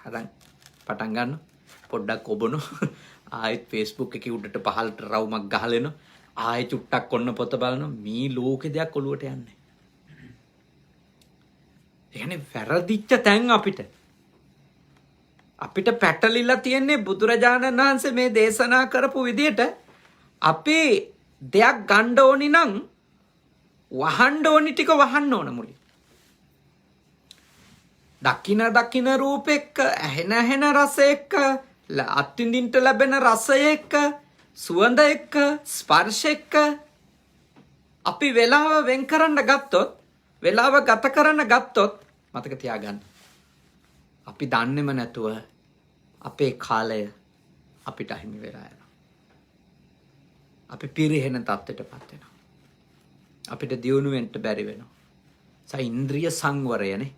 හරන් පටන් ගන්න පොඩ්ඩක් ඔබනෝ ආයෙත් Facebook එකේ උඩට පහළට රවුමක් ගහලෙනවා ආයෙ චුට්ටක් ඔන්න පොත බලනවා මේ ලෝකේ දෙයක් ඔලුවට යන්නේ. ඒ කියන්නේ වැරදිච්ච තැන් අපිට පැටලිලා තියෙන්නේ බුදුරජාණන් වහන්සේ මේ දේශනා කරපු විදිහට අපේ දෙයක් ගන්න ඕනි නම් වහන්න ඕනි ටික වහන්න ඕන මුලින්. දකින රූප එක්ක ඇහෙන රස එක්ක අත්විඳින්න ලැබෙන රස එක්ක සුවඳ එක්ක ස්පර්ශ එක්ක අපි වෙලාව වෙන් කරන්න ගත්තොත් වෙලාව ගත කරන්න ගත්තොත් මතක තියාගන්න අපි දන්නේම නැතුව අපේ කාලය අපිට අහිමි වෙලා යනවා. අපි පිරිහෙන තත්ත්වයටපත් වෙනවා. අපිට දියුණු වෙන්න බැරි වෙනවා. ඉන්ද්‍රිය සංවරයනේ.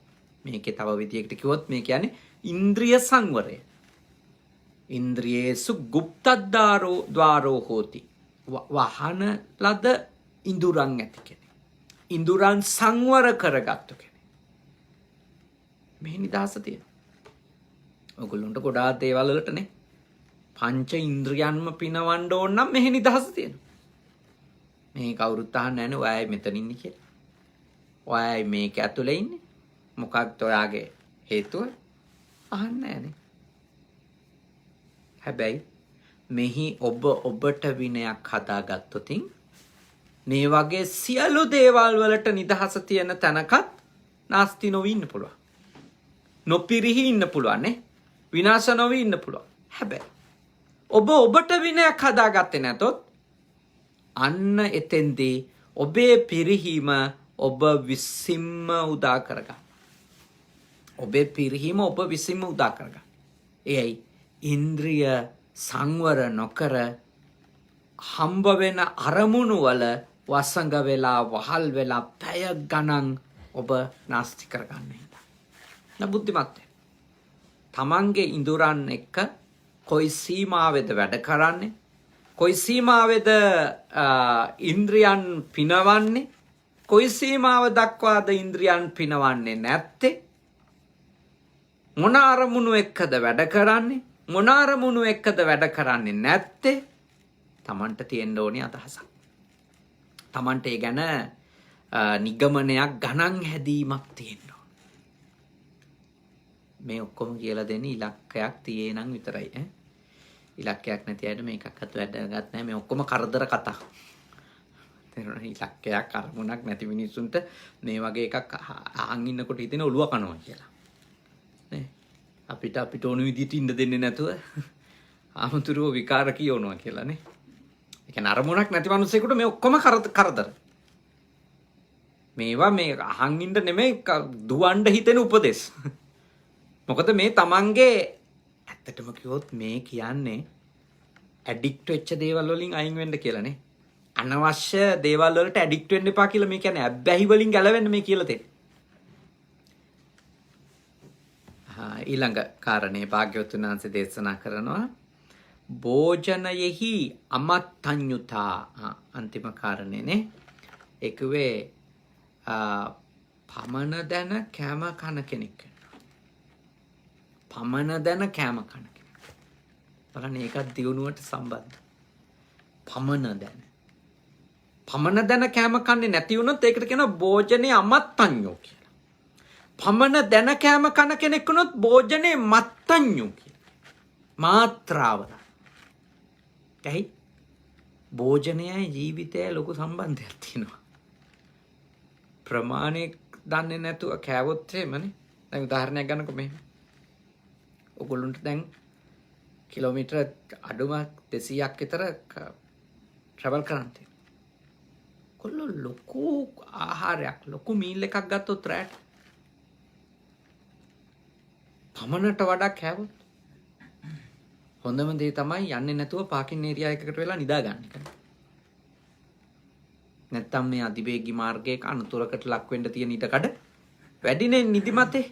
මේකේ තව විදියකට කිව්වොත් මේ කියන්නේ ඉන්ද්‍රිය සංවරය. ඉන්ද්‍රියේසු ගුප්තද්වාරෝ හෝති. වහන ලද ඉඳුරන් ඇති කෙනෙක්. ඉඳුරන් සංවර කරගත්තු කෙනෙක්. මේ නිදහස තියෙනවා. ඔයගොල්ලන්ට ගොඩාක් දේවල් වලටනේ පංච ඉන්ද්‍රියන්ම පිනවන්න ඕන නම් මෙහි නිදහස තියෙනවා. මේ කවුරුත් අහන්නේ නැහැ නේ ඔයයි මෙතන ඉන්නේ කියලා. ඔයයි මේක ඇතුලේ ඉන්නේ. මොකක්ද ඔයාගේ හේතුව? අහන්නේ නැහනේ. හැබැයි මෙහි ඔබට විනයක් හදාගත්තොත් මේ වගේ සියලු දේවල් වලට නිදහස තියෙන තැනකත් නාස්ති නොවි ඉන්න පුළුවන්. නොපිරිහි ඉන්න පුළුවන් නේ. විනාශ නොවි ඉන්න පුළුවන්. හැබැයි ඔබට විනයක් හදාගත්තේ නැතොත් අන්න එතෙන්දී ඔබේ පිරිහීම ඔබ විසින්ම උදා කරගන්න. ඔබේ පිරිහීම ඔබ විසින්ම උදා කරගන්න. එයයි ඉන්ද්‍රිය සංවර නොකර හම්බ වෙන අරමුණු වල වසඟ වෙලා වහල් වෙලා පැය ගණන් ඔබ නාස්ති කරගන්න හින්දා. බුද්ධිමත් වෙන්න. තමන්ගේ ඉඳුරන් එක්ක කොයි සීමාවෙද වැඩ කරන්නේ? කොයි සීමාවෙද ඉන්ද්‍රියන් පිනවන්නේ? කොයි සීමාව දක්වාද ඉන්ද්‍රියන් පිනවන්නේ නැත්තේ? මොන අරමුණු එක්කද වැඩ කරන්නේ? මොන අරමුණු එක්කද වැඩ කරන්නේ නැත්තේ? තමන්ට තියෙන්න ඕනේ අදහසක්. තමන්ට ඒ ගැන නිගමනයක් ගණන් හැදීමක් තියෙන්න ඕන. මේ ඔක්කොම කියලා දෙන්නේ ඉලක්කයක් තියේ නම් විතරයි ඈ. ඉලක්කයක් නැති අයට මේකක්වත් වැඩගත් නැහැ. මේ ඔක්කොම කරදර කතා. තේරුණා? ඉලක්කයක් අරමුණක් නැති මිනිස්සුන්ට මේ වගේ එකක් අහන් ඉන්නකොට හිතෙන ඔළුව කනවා කියලා. නේ? අපිට ඕන විදිහට ඉන්න දෙන්නේ නැතුව ආමතුරුව විකාර කියවනවා කියලා නේ. ඒ කියන්නේ අරමුණක් නැති මිනිස්සෙකුට මේ ඔක්කොම කරදර. මේවා මේ අහන් ඉන්න නෙමෙයි දුවන්න හිතෙන උපදෙස්. මොකද මේ තමන්ගේ ඇත්තටම කිව්වොත් මේ කියන්නේ ඇඩික්ට් වෙච්ච දේවල් වලින් අයින් වෙන්න කියලානේ. අනවශ්‍ය දේවල් වලට ඇඩික්ට් වෙන්න එපා කියලා මේ කියන්නේ අබ්බැහි වලින් ගැලවෙන්න මේ කියලා තියෙන්නේ. ඊළඟ කාරණේ භාග්‍යවතුන් වහන්සේ දේශනා කරනවා භෝජනයෙහි අමත්තඤ්ඤුතා අන්තිම කාරණේනේ. ඒකවේ පමන දැන කැම කන කෙනෙක්. පමන දැන කැම කන කෙනෙක්. බලන්න ඒකත් දියුණුවට සම්බන්ධ. පමන දැන කැම කන්නේ නැති වුණොත් ඒකට කියනවා භෝජනේ අමත්තඤ්ඤෝ කියලා. පමන දැන කැම කන කෙනෙක් වුණොත් භෝජනේ මත්තඤ්ඤෝ කියලා. මාත්‍රාව. ඇයි? භෝජනයයි ජීවිතයයි ලොකු සම්බන්ධයක් තියෙනවා. ප්‍රමාණය දන්නේ නැතුව කෑවොත් එහෙමනේ. දැන් උදාහරණයක් ගන්නකො මෙහෙම. ඔයගොල්ලන්ට දැන් කිලෝමීටර අඩුම 200ක් විතර ට්‍රැවල් කරන්න තියෙනවා. කොල්ලෝ ලොකු ආහාරයක් ලොකු මීල් එකක් ගත්තොත් රැට පමණට වඩා කෑවොත් හොඳම දේ තමයි යන්නේ නැතුව පාකින් ඒරියා එකකට වෙලා නිදා ගන්න එක. නැත්තම් මේ අධිවේගී මාර්ගයක අනුතරකට ලක් වෙන්න තියෙන ඊටකඩ වැඩිනේ නිදිමතේ.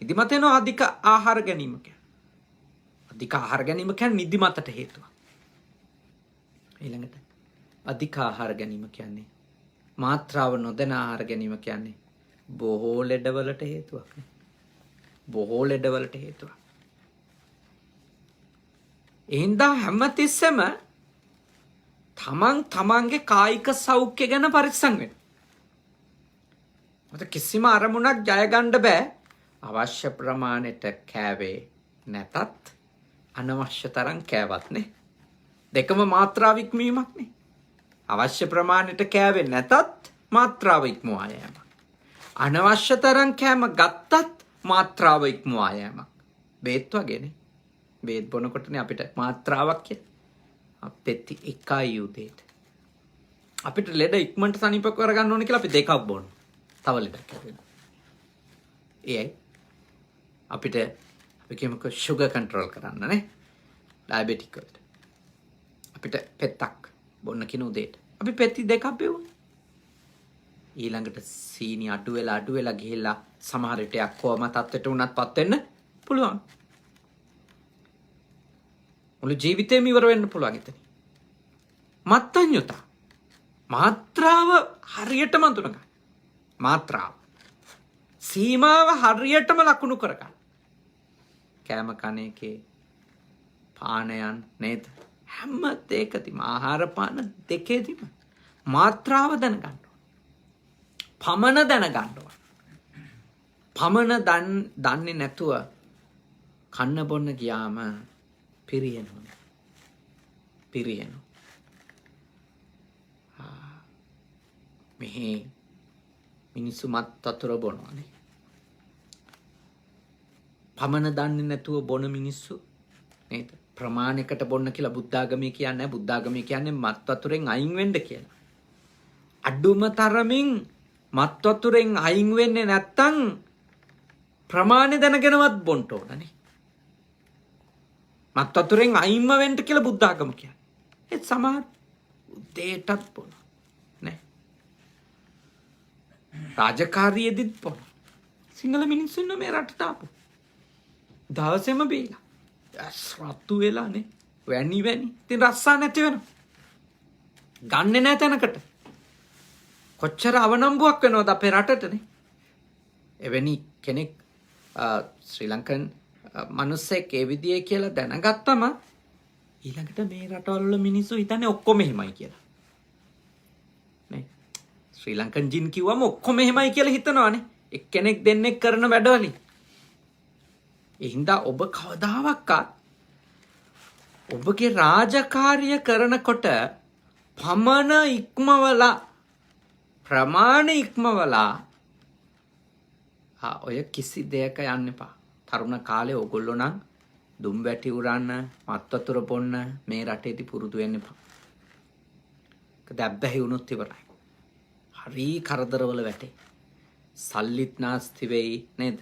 නිදිමතේන අධික ආහාර ගැනීම කියන්නේ. අධික ආහාර ගැනීම කියන්නේ නිදිමතට හේතුවක්. ඊළඟට අධික ආහාර ගැනීම කියන්නේ මාත්‍රාව නොදැන ආහාර ගැනීම කියන්නේ බොහෝ ලෙඩවලට හේතුවක් නේ. බොහෝ ලෙඩවලට හේතුවක්. එහෙනම් හැමතිස්සෙම තමන්ගේ කායික සෞඛ්‍ය ගැන පරිස්සම් වෙන්න. මත කිසිම අරමුණක් ජය ගන්න බෑ අවශ්‍ය ප්‍රමාණයට කෑවේ නැතත් අනවශ්‍ය තරම් කෑවත් නේ. දෙකම මාත්‍රාව ඉක්මීමක් නේ. අවශ්‍ය ප්‍රමාණයට කෑවේ නැතත් මාත්‍රාව ඉක්මවා යෑමක්. අනවශ්‍ය තරම් කෑම ගත්තත් මාත්‍රාව ඉක්මවා යෑමක්. බේත් වගේනේ. බේත් බොනකොටනේ අපිට මාත්‍රාවක් කියන්නේ. අපෙත් එකයි උදේට. අපිට ලෙඩ ඉක්මනට සනීප කරගන්න ඕනේ කියලා අපි දෙකක් බොනවා. තව ලෙඩක් හැදෙනවා. ඒයි අපිට අපි කියමුකෝ sugar control කරන්න නේ. diabetic වලට. අපිට පෙත්තක් බොන්න කියන උදේට. අපි පෙත්ති දෙකක් බෙවුවා. ඊළඟට සීනි අඩු වෙලා ගිහිල්ලා සමහර විට කොම තත්ත්වයට උනත්පත් වෙන්න පුළුවන්. මුළු ජීවිතේම ඉවර වෙන්න පුළුවන් ඉතින්. මත්ඤ්‍යතා. මාත්‍රාව හරියටම අඳුනගන්න. මාත්‍රාව. සීමාව හරියටම ලකුණු කරගන්න. කෑම කන එකේ පානයන් නේද? හැම දෙයකදීම ආහාර පාන දෙකේදීම මාත්‍රාව දැනගන්න ඕන. පමණ දැනගන්න ඕන. පමණ දන්නේ නැතුව කන්න බොන්න ගියාම පිරියනවා. මෙහි මිනිස්සු මත් වතුර බොනවානේ. පමණ දන්නේ නැතුව බොන මිනිස්සු නේද? ප්‍රමාණයකට බොන්න කියලා බුද්ධාගමේ කියන්නේ නැහැ. බුද්ධාගමේ කියන්නේ මත් වතුරෙන් අයින් වෙන්න කියලා. අඩුම තරමින් මත් වතුරෙන් අයින් වෙන්නේ නැත්තම් ප්‍රමාණය දැනගෙනවත් බොන්න ඕනනේ. මත් වතුරෙන් අයින්ම වෙන්න කියලා බුද්ධාගම කියන්නේ. ඒත් සමහර උදේටත් බොන නේ. රාජකාරියෙදිත් බොන. සිංහල මිනිස්සු ඉන්න මේ රටට ආපු. දවසෙම බීලා. රත්තු වෙලානේ. වැනි. ඉතින් රස්සා නැති වෙනවා. ගන්නෙ නැ තැනකට. කොච්චර අවනම්බුවක් වෙනවද අපේ රටටනේ. එවැනි කෙනෙක් ශ්‍රී ලංකන් මනුස්සෙක් ඒ විදිහේ කියලා දැනගත්තම ඊළඟට මේ රටවල මිනිස්සු හිතන්නේ ඔක්කොම එහෙමයි කියලා. නේ? ශ්‍රී ලංකන් ජින් කිව්වම ඔක්කොම එහෙමයි කියලා හිතනවානේ. එක්කෙනෙක් දෙන්නෙක් කරන වැඩවලින්. ඒ හින්දා ඔබ කවදාවත් ඔබගේ රාජකාරිය කරනකොට පමණ ඉක්මවලා ප්‍රමාණ ඉක්මවලා ඔය කිසි දෙයක යන්න එපා. තරුණ කාලේ ඕගොල්ලෝ නම් දුම් වැටි උරන්න, මත් වතුර බොන්න මේ රටේදී පුරුදු වෙන්න එපා. දැබ්බැහි වුණොත් ඉවරයි. හරි කරදරවල වැටේ. සල්ලිත් නාස්ති වෙයි නේද?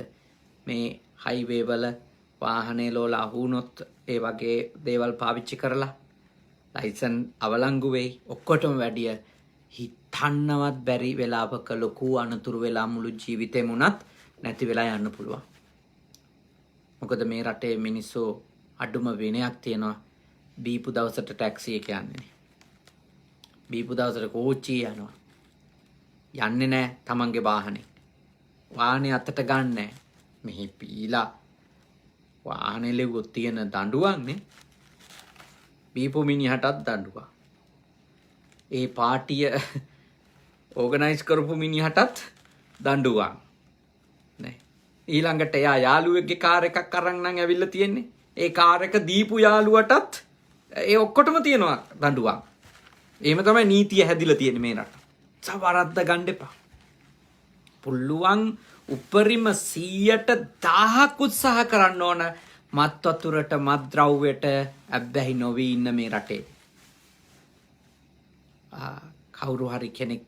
මේ හයිවේ වල වාහනේ ලෝලා අහුනොත් ඒ වගේ දේවල් පාවිච්චි කරලා ලයිසන් අවලංගු වෙයි. ඔක්කොටම වැඩිය හිතන්නවත් බැරි වෙලාවක ලොකු අනතුරු වෙලා මුළු ජීවිතේම උනත් නැති වෙලා යන්න පුළුවන්. මොකද මේ රටේ මිනිස්සු අඩුම විනයක් තියෙනවා. බීපු දවසට ටැක්සි එක යන්නේ. බීපු දවසට කෝච්චිය යනවා. යන්නේ නැහැ තමන්ගේ වාහනේ. වාහනේ අතට ගන්නෑ. මෙහි පීලා වාහනේ ලෙව්වොත් තියෙන දඬුවම්නේ. බීපු මිනිහටත් දඬුවම්. ඒ පාටිය ඕගනයිස් කරපු මිනිහටත් දඬුවම්. නේ. ඊළඟට එයා යාළුවෙක්ගේ කාර් එකක් අරන් නම් ඇවිල්ලා තියෙන්නේ. ඒ කාර් එක දීපු යාළුවටත් ඒ ඔක්කොටම තියෙනවා දඬුවම්. එහෙම තමයි නීතිය හැදිලා තියෙන්නේ මේ රට. සවරද්ද ගන්න එපා. පුළුවන් උපරිම 100%ක් උත්සාහ කරන්න ඕන මත් වතුරට මත් ද්‍රව්‍යයට ඇබ්බැහි නොවී ඉන්න මේ රටේ. කවුරු හරි කෙනෙක්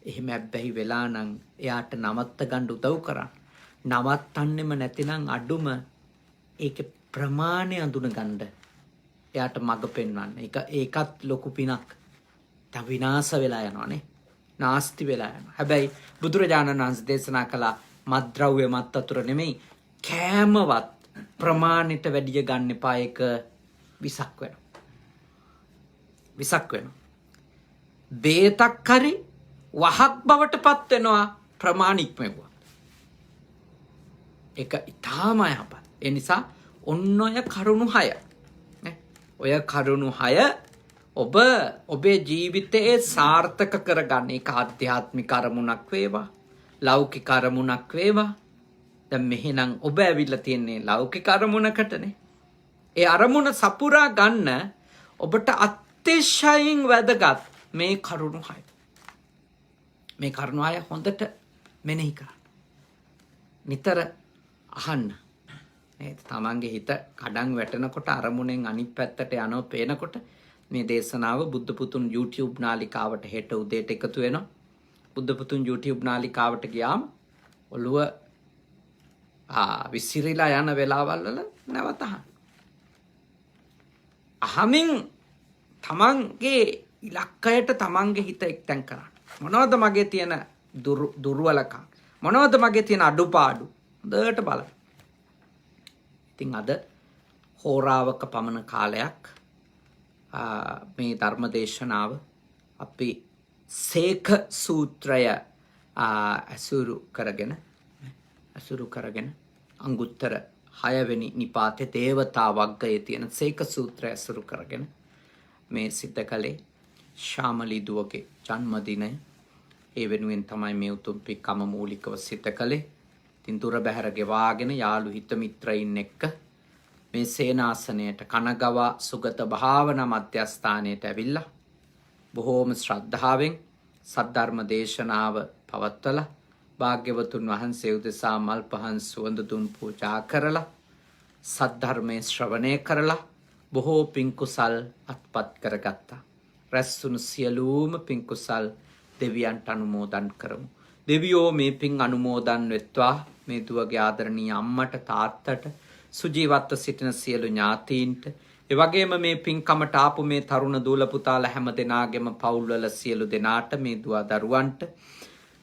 එහෙම හැබැයි වෙලා නම් එයාට නවත්ත ගන්න උදව් කරන්න. නවත්තන්නෙම නැතිනම් අඩුම ඒකේ ප්‍රමාණය අඳුන ගන්න. එයාට මඟ පෙන්වන්න. ඒකත් ලොකු පිනක්. දැන් විනාශ වෙලා යනවානේ. නාස්ති වෙලා යනවා. හැබැයි බුදුරජාණන් වහන්සේ දේශනා කළා මත්ද්‍රව්‍ය මත් වතුර නෙමෙයි කෑමවත් ප්‍රමාණයට වැඩිය ගන්න එපා. ඒක විසක් වෙනවා. විසක් වෙනවා. බේතක් හරි වහක් බවට පත් වෙනවා ප්‍රමාණ ඉක්මවුවා. ඒක ඊටාම යහපත්. ඒ නිසා ඔන්න ඔය කරුණු 6 නේ. ඔය කරුණු 6 ඔබ ඔබේ ජීවිතයේ සාර්ථක කරගන්න. ඒක ආධ්‍යාත්මික අරමුණක් වේවා, ලෞකික අරමුණක් වේවා. දැන් මෙහෙනම් ඔබ ඇවිල්ලා තියන්නේ ලෞකික අරමුණකටනේ. ඒ අරමුණ සපුරා ගන්න ඔබට අතිශයින් වැදගත් මේ කරුණු 6. මේ කරුණු 6 හොඳට මෙනෙහි කරන්න. නිතර අහන්න. තමන්ගේ හිත කඩන් වැටෙනකොට අරමුණෙන් අනිත් පැත්තට යනවා පේනකොට මේ දේශනාව බුද්ධ පුතුන් YouTube නාලිකාවට හෙට උදේට එකතු වෙනවා. බුද්ධ පුතුන් YouTube නාලිකාවට ගියාම ඔළුව විසිරීලා යන වෙලාවල් වල නැවත අහන්න. අහමින් තමන්ගේ ඉලක්කයට තමන්ගේ හිත එක්තැන් කරන්න. මොනවද මගේ තියෙන දුර්වලකම්? මොනවද මගේ තියෙන අඩුපාඩු? හොඳට බලන්න. ඉතින් අද හෝරාවක පමණ කාලයක් මේ ධර්ම දේශනාව අපි සේක සූත්‍රය අසුරු කරගෙන අංගුත්තර 6 වෙනි නිපාතේ දේවතා වග්ගයේ තියෙන සේක සූත්‍රය අසුරු කරගෙන මේ සිද්ධ කළේ ශාමලී දුවගේ ජන්මදිනය. ඒ වෙනුවෙන් තමයි මේ උතුම් පින්කම මූලිකව සිද්ධ කළේ. ඉතින් දුර බැහැර ගෙවාගෙන යාළු හිත මිත්‍රයින් එක්ක මේ සේනාසනයට කනගවා සුගත භාවනා මධ්‍යස්ථානයට ඇවිල්ලා බොහෝම ශ්‍රද්ධාවෙන් සද්ධර්ම දේශනාව පවත්වලා භාග්‍යවතුන් වහන්සේ උදෙසා මල් පහන් සුවඳ දුන් පූජා කරලා සද්ධර්මයේ ශ්‍රවණය කරලා බොහෝ පින් කුසල් අත්පත් කරගත්තා. රැස්වුණු සියලුම පින් කුසල් දෙවියන්ට අනුමෝදන් කරමු. දෙවියෝ මේ පින් අනුමෝදන් වෙත්වා. මේ දුවගේ ආදරණීය අම්මට තාත්තට සුජීවත්ව සිටින සියලු ඥාතීන්ට ඒ වගේම මේ පින්කමට ආපු මේ තරුණ දූල පුතාලා හැම දෙනාගේම පවුල්වල සියලු දෙනාට මේ දුව දරුවන්ට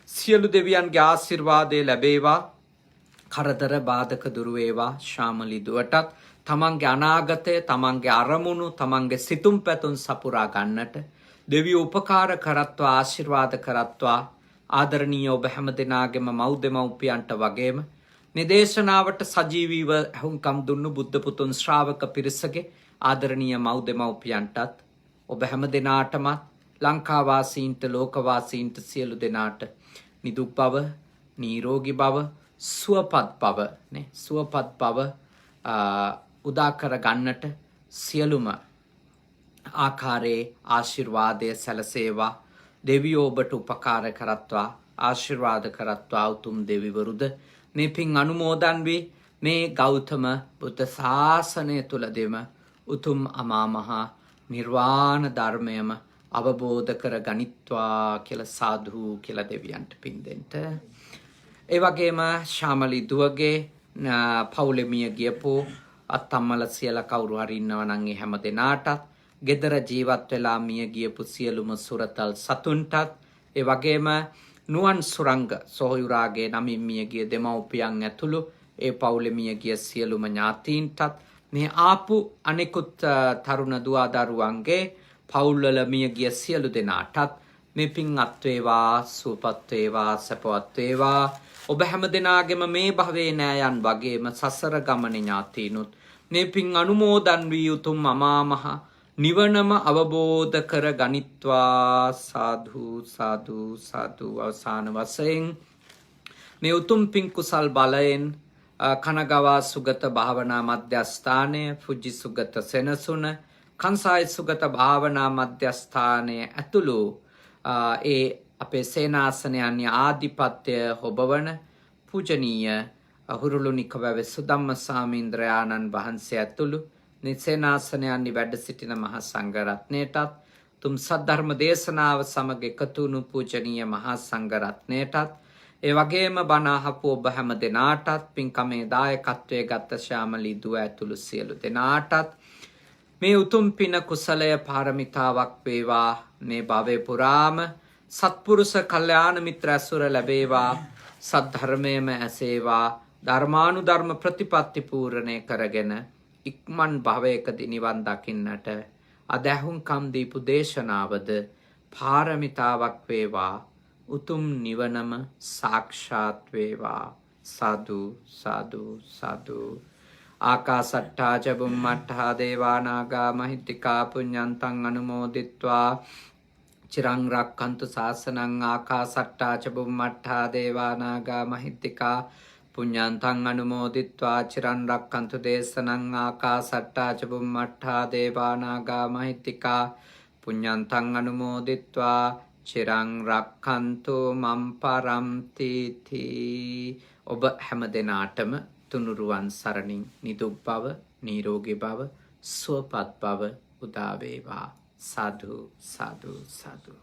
සියලු දෙවියන්ගේ ආශිර්වාදය ලැබේවා. කරදර බාධක දුරු වේවා. ශාමලී දුවටත් තමන්ගේ අනාගතය, තමන්ගේ අරමුණු, තමන්ගේ සිතුම් පැතුම් සපුරා ගන්නට දෙවියෝ උපකාර කරත්වා, ආශිර්වාද කරත්වා. ආදරණීය ඔබ හැම දෙනාගේම මව්දෙමව්පියන්ට වගේම මේ දේශනාවට සජීවීව හුම්කම් දුන්නු බුද්ධ පුතුන් ශ්‍රාවක පිරිසගේ ආදරණීය මව්දෙමව්පියන්ටත් ඔබ හැම දෙනාටම ලංකාවාසීන්ට, ලෝකවාසීන්ට සියලු දෙනාට නිදුක් බව, නිරෝගී බව, සුවපත් බව නේ සුවපත් බව උදා කර ගන්නට සියලුම ආකාරයේ ආශිර්වාදය සැලසේවා. දෙවියෝ ඔබට උපකාර කරත්වා, ආශිර්වාද කරත්වා. උතුම් දෙවිවරුද මේ පින් අනුමෝදන් වී මේ ගෞතම බුද්ධ ශාසනය තුලදීම උතුම් අමා මහ නිර්වාණ ධර්මයම අවබෝධ කර ගනිත්වා කියලා සාදු කියලා දෙවියන්ට පින් දෙන්න. ඒ වගේම ශාමලී දුවගේ පවුලේ මිය ගියපු අත්තම්මල සියලා කවුරු හරි ඉන්නවා නම් ඒ හැම දෙනාටත්, ගෙදර ජීවත් වෙලා මිය ගියපු සියලුම සුරතල් සතුන්ටත්, ඒ වගේම නුවන් සුරංග සොහොයුරාගේ නමින් මිය ගිය දෙමව්පියන් ඇතුළු ඒ පවුලේ මිය ගිය සියලුම ඥාතීන්ටත්, මේ ආපු අනෙකුත් තරුණ දුවා දරුවන්ගේ පවුල්වල මිය ගිය සියලු දෙනාටත් මේ පින් අත් වේවා, සුවපත් වේවා, සපවත් වේවා. ඔබ හැම දෙනාගේම මේ භවයේ නෑයන් වගේම සසර ගමනේ ඥාතීනුත් මේ පින් අනුමෝදන් වී උතුම් අමා මහ නිවනම අවබෝධ කර ගනිත්වා. සාදු සාදු සාදු. අවසාන වශයෙන් මේ උතුම් පින් කුසල් බලයෙන් කනගවා සුගත භාවනා මධ්‍යස්ථානය, ෆුජි සුගත සෙනසුන, කංසායි සුගත භාවනා මධ්‍යස්ථානය ඇතුළු ඒ අපේ සේනාසනයන්ගේ ආධිපත්‍ය හොබවන පූජනීය හුරුළුනික වැවේ සුදම්ම සාමීන්ද්‍රයාණන් වහන්සේ ඇතුළු සේනාසනයන්හි වැඩ සිටින මහා සංඝ රත්නයටත්, තුම් සද්ධර්ම දේශනාව සමග එකතු වුණු පූජනීය මහා සංඝ රත්නයටත් ඒ වගේම බණ අහපු ඔබ හැම දෙනාටත් පින්කමේ දායකත්වයේ ගත ශ්‍යාමලී දුව ඇතුළු සියලු දෙනාටත් මේ උතුම් පින කුසලය පාරමිතාවක් වේවා. මේ භවය පුරාම සත්පුරුෂ කල්යාණ මිත්‍ර ඇසුර ලැබේවා. සද්ධර්මයේම ඇසේවා. ධර්මානුධර්ම ප්‍රතිපත්ති පූර්ණේ කරගෙන ඉක්මන් භවයකදී නිවන් දකින්නට අදහුම්කම් දීපු දේශනාවද පාරමිතාවක් වේවා. උතුම් නිවනම සාක්ෂාත් වේවා. සාදු සාදු සාදු. ආකාසට්ඨා ච බුම්මට්ඨා දේවා නාග මහිත්‍තිකා පුඤ්ඤන්තං අනුමෝදිත්වා චිරං රක්ඛන්තු ශාසනං. ආකාසට්ඨා ච බුම්මට්ඨා දේවා නාග මහිත්‍තිකා පුඤ්ඤන්තං අනුමෝදිත්වා චිරං රක්ඛන්තු දේශනං. ආකාසට්ඨා ච බුම්මට්ඨා දේවා නාග මහිත්‍තිකා පුඤ්ඤන්තං අනුමෝදිත්වා චිරං රක්ඛන්තු මම් පරම්ති තී. ඔබ හැම දෙනාටම තුනුරුවන් සරණින් නිදුක් බව, නිරෝගී බව, සුවපත් බව උදා වේවා. සාදු සාදු සාදු.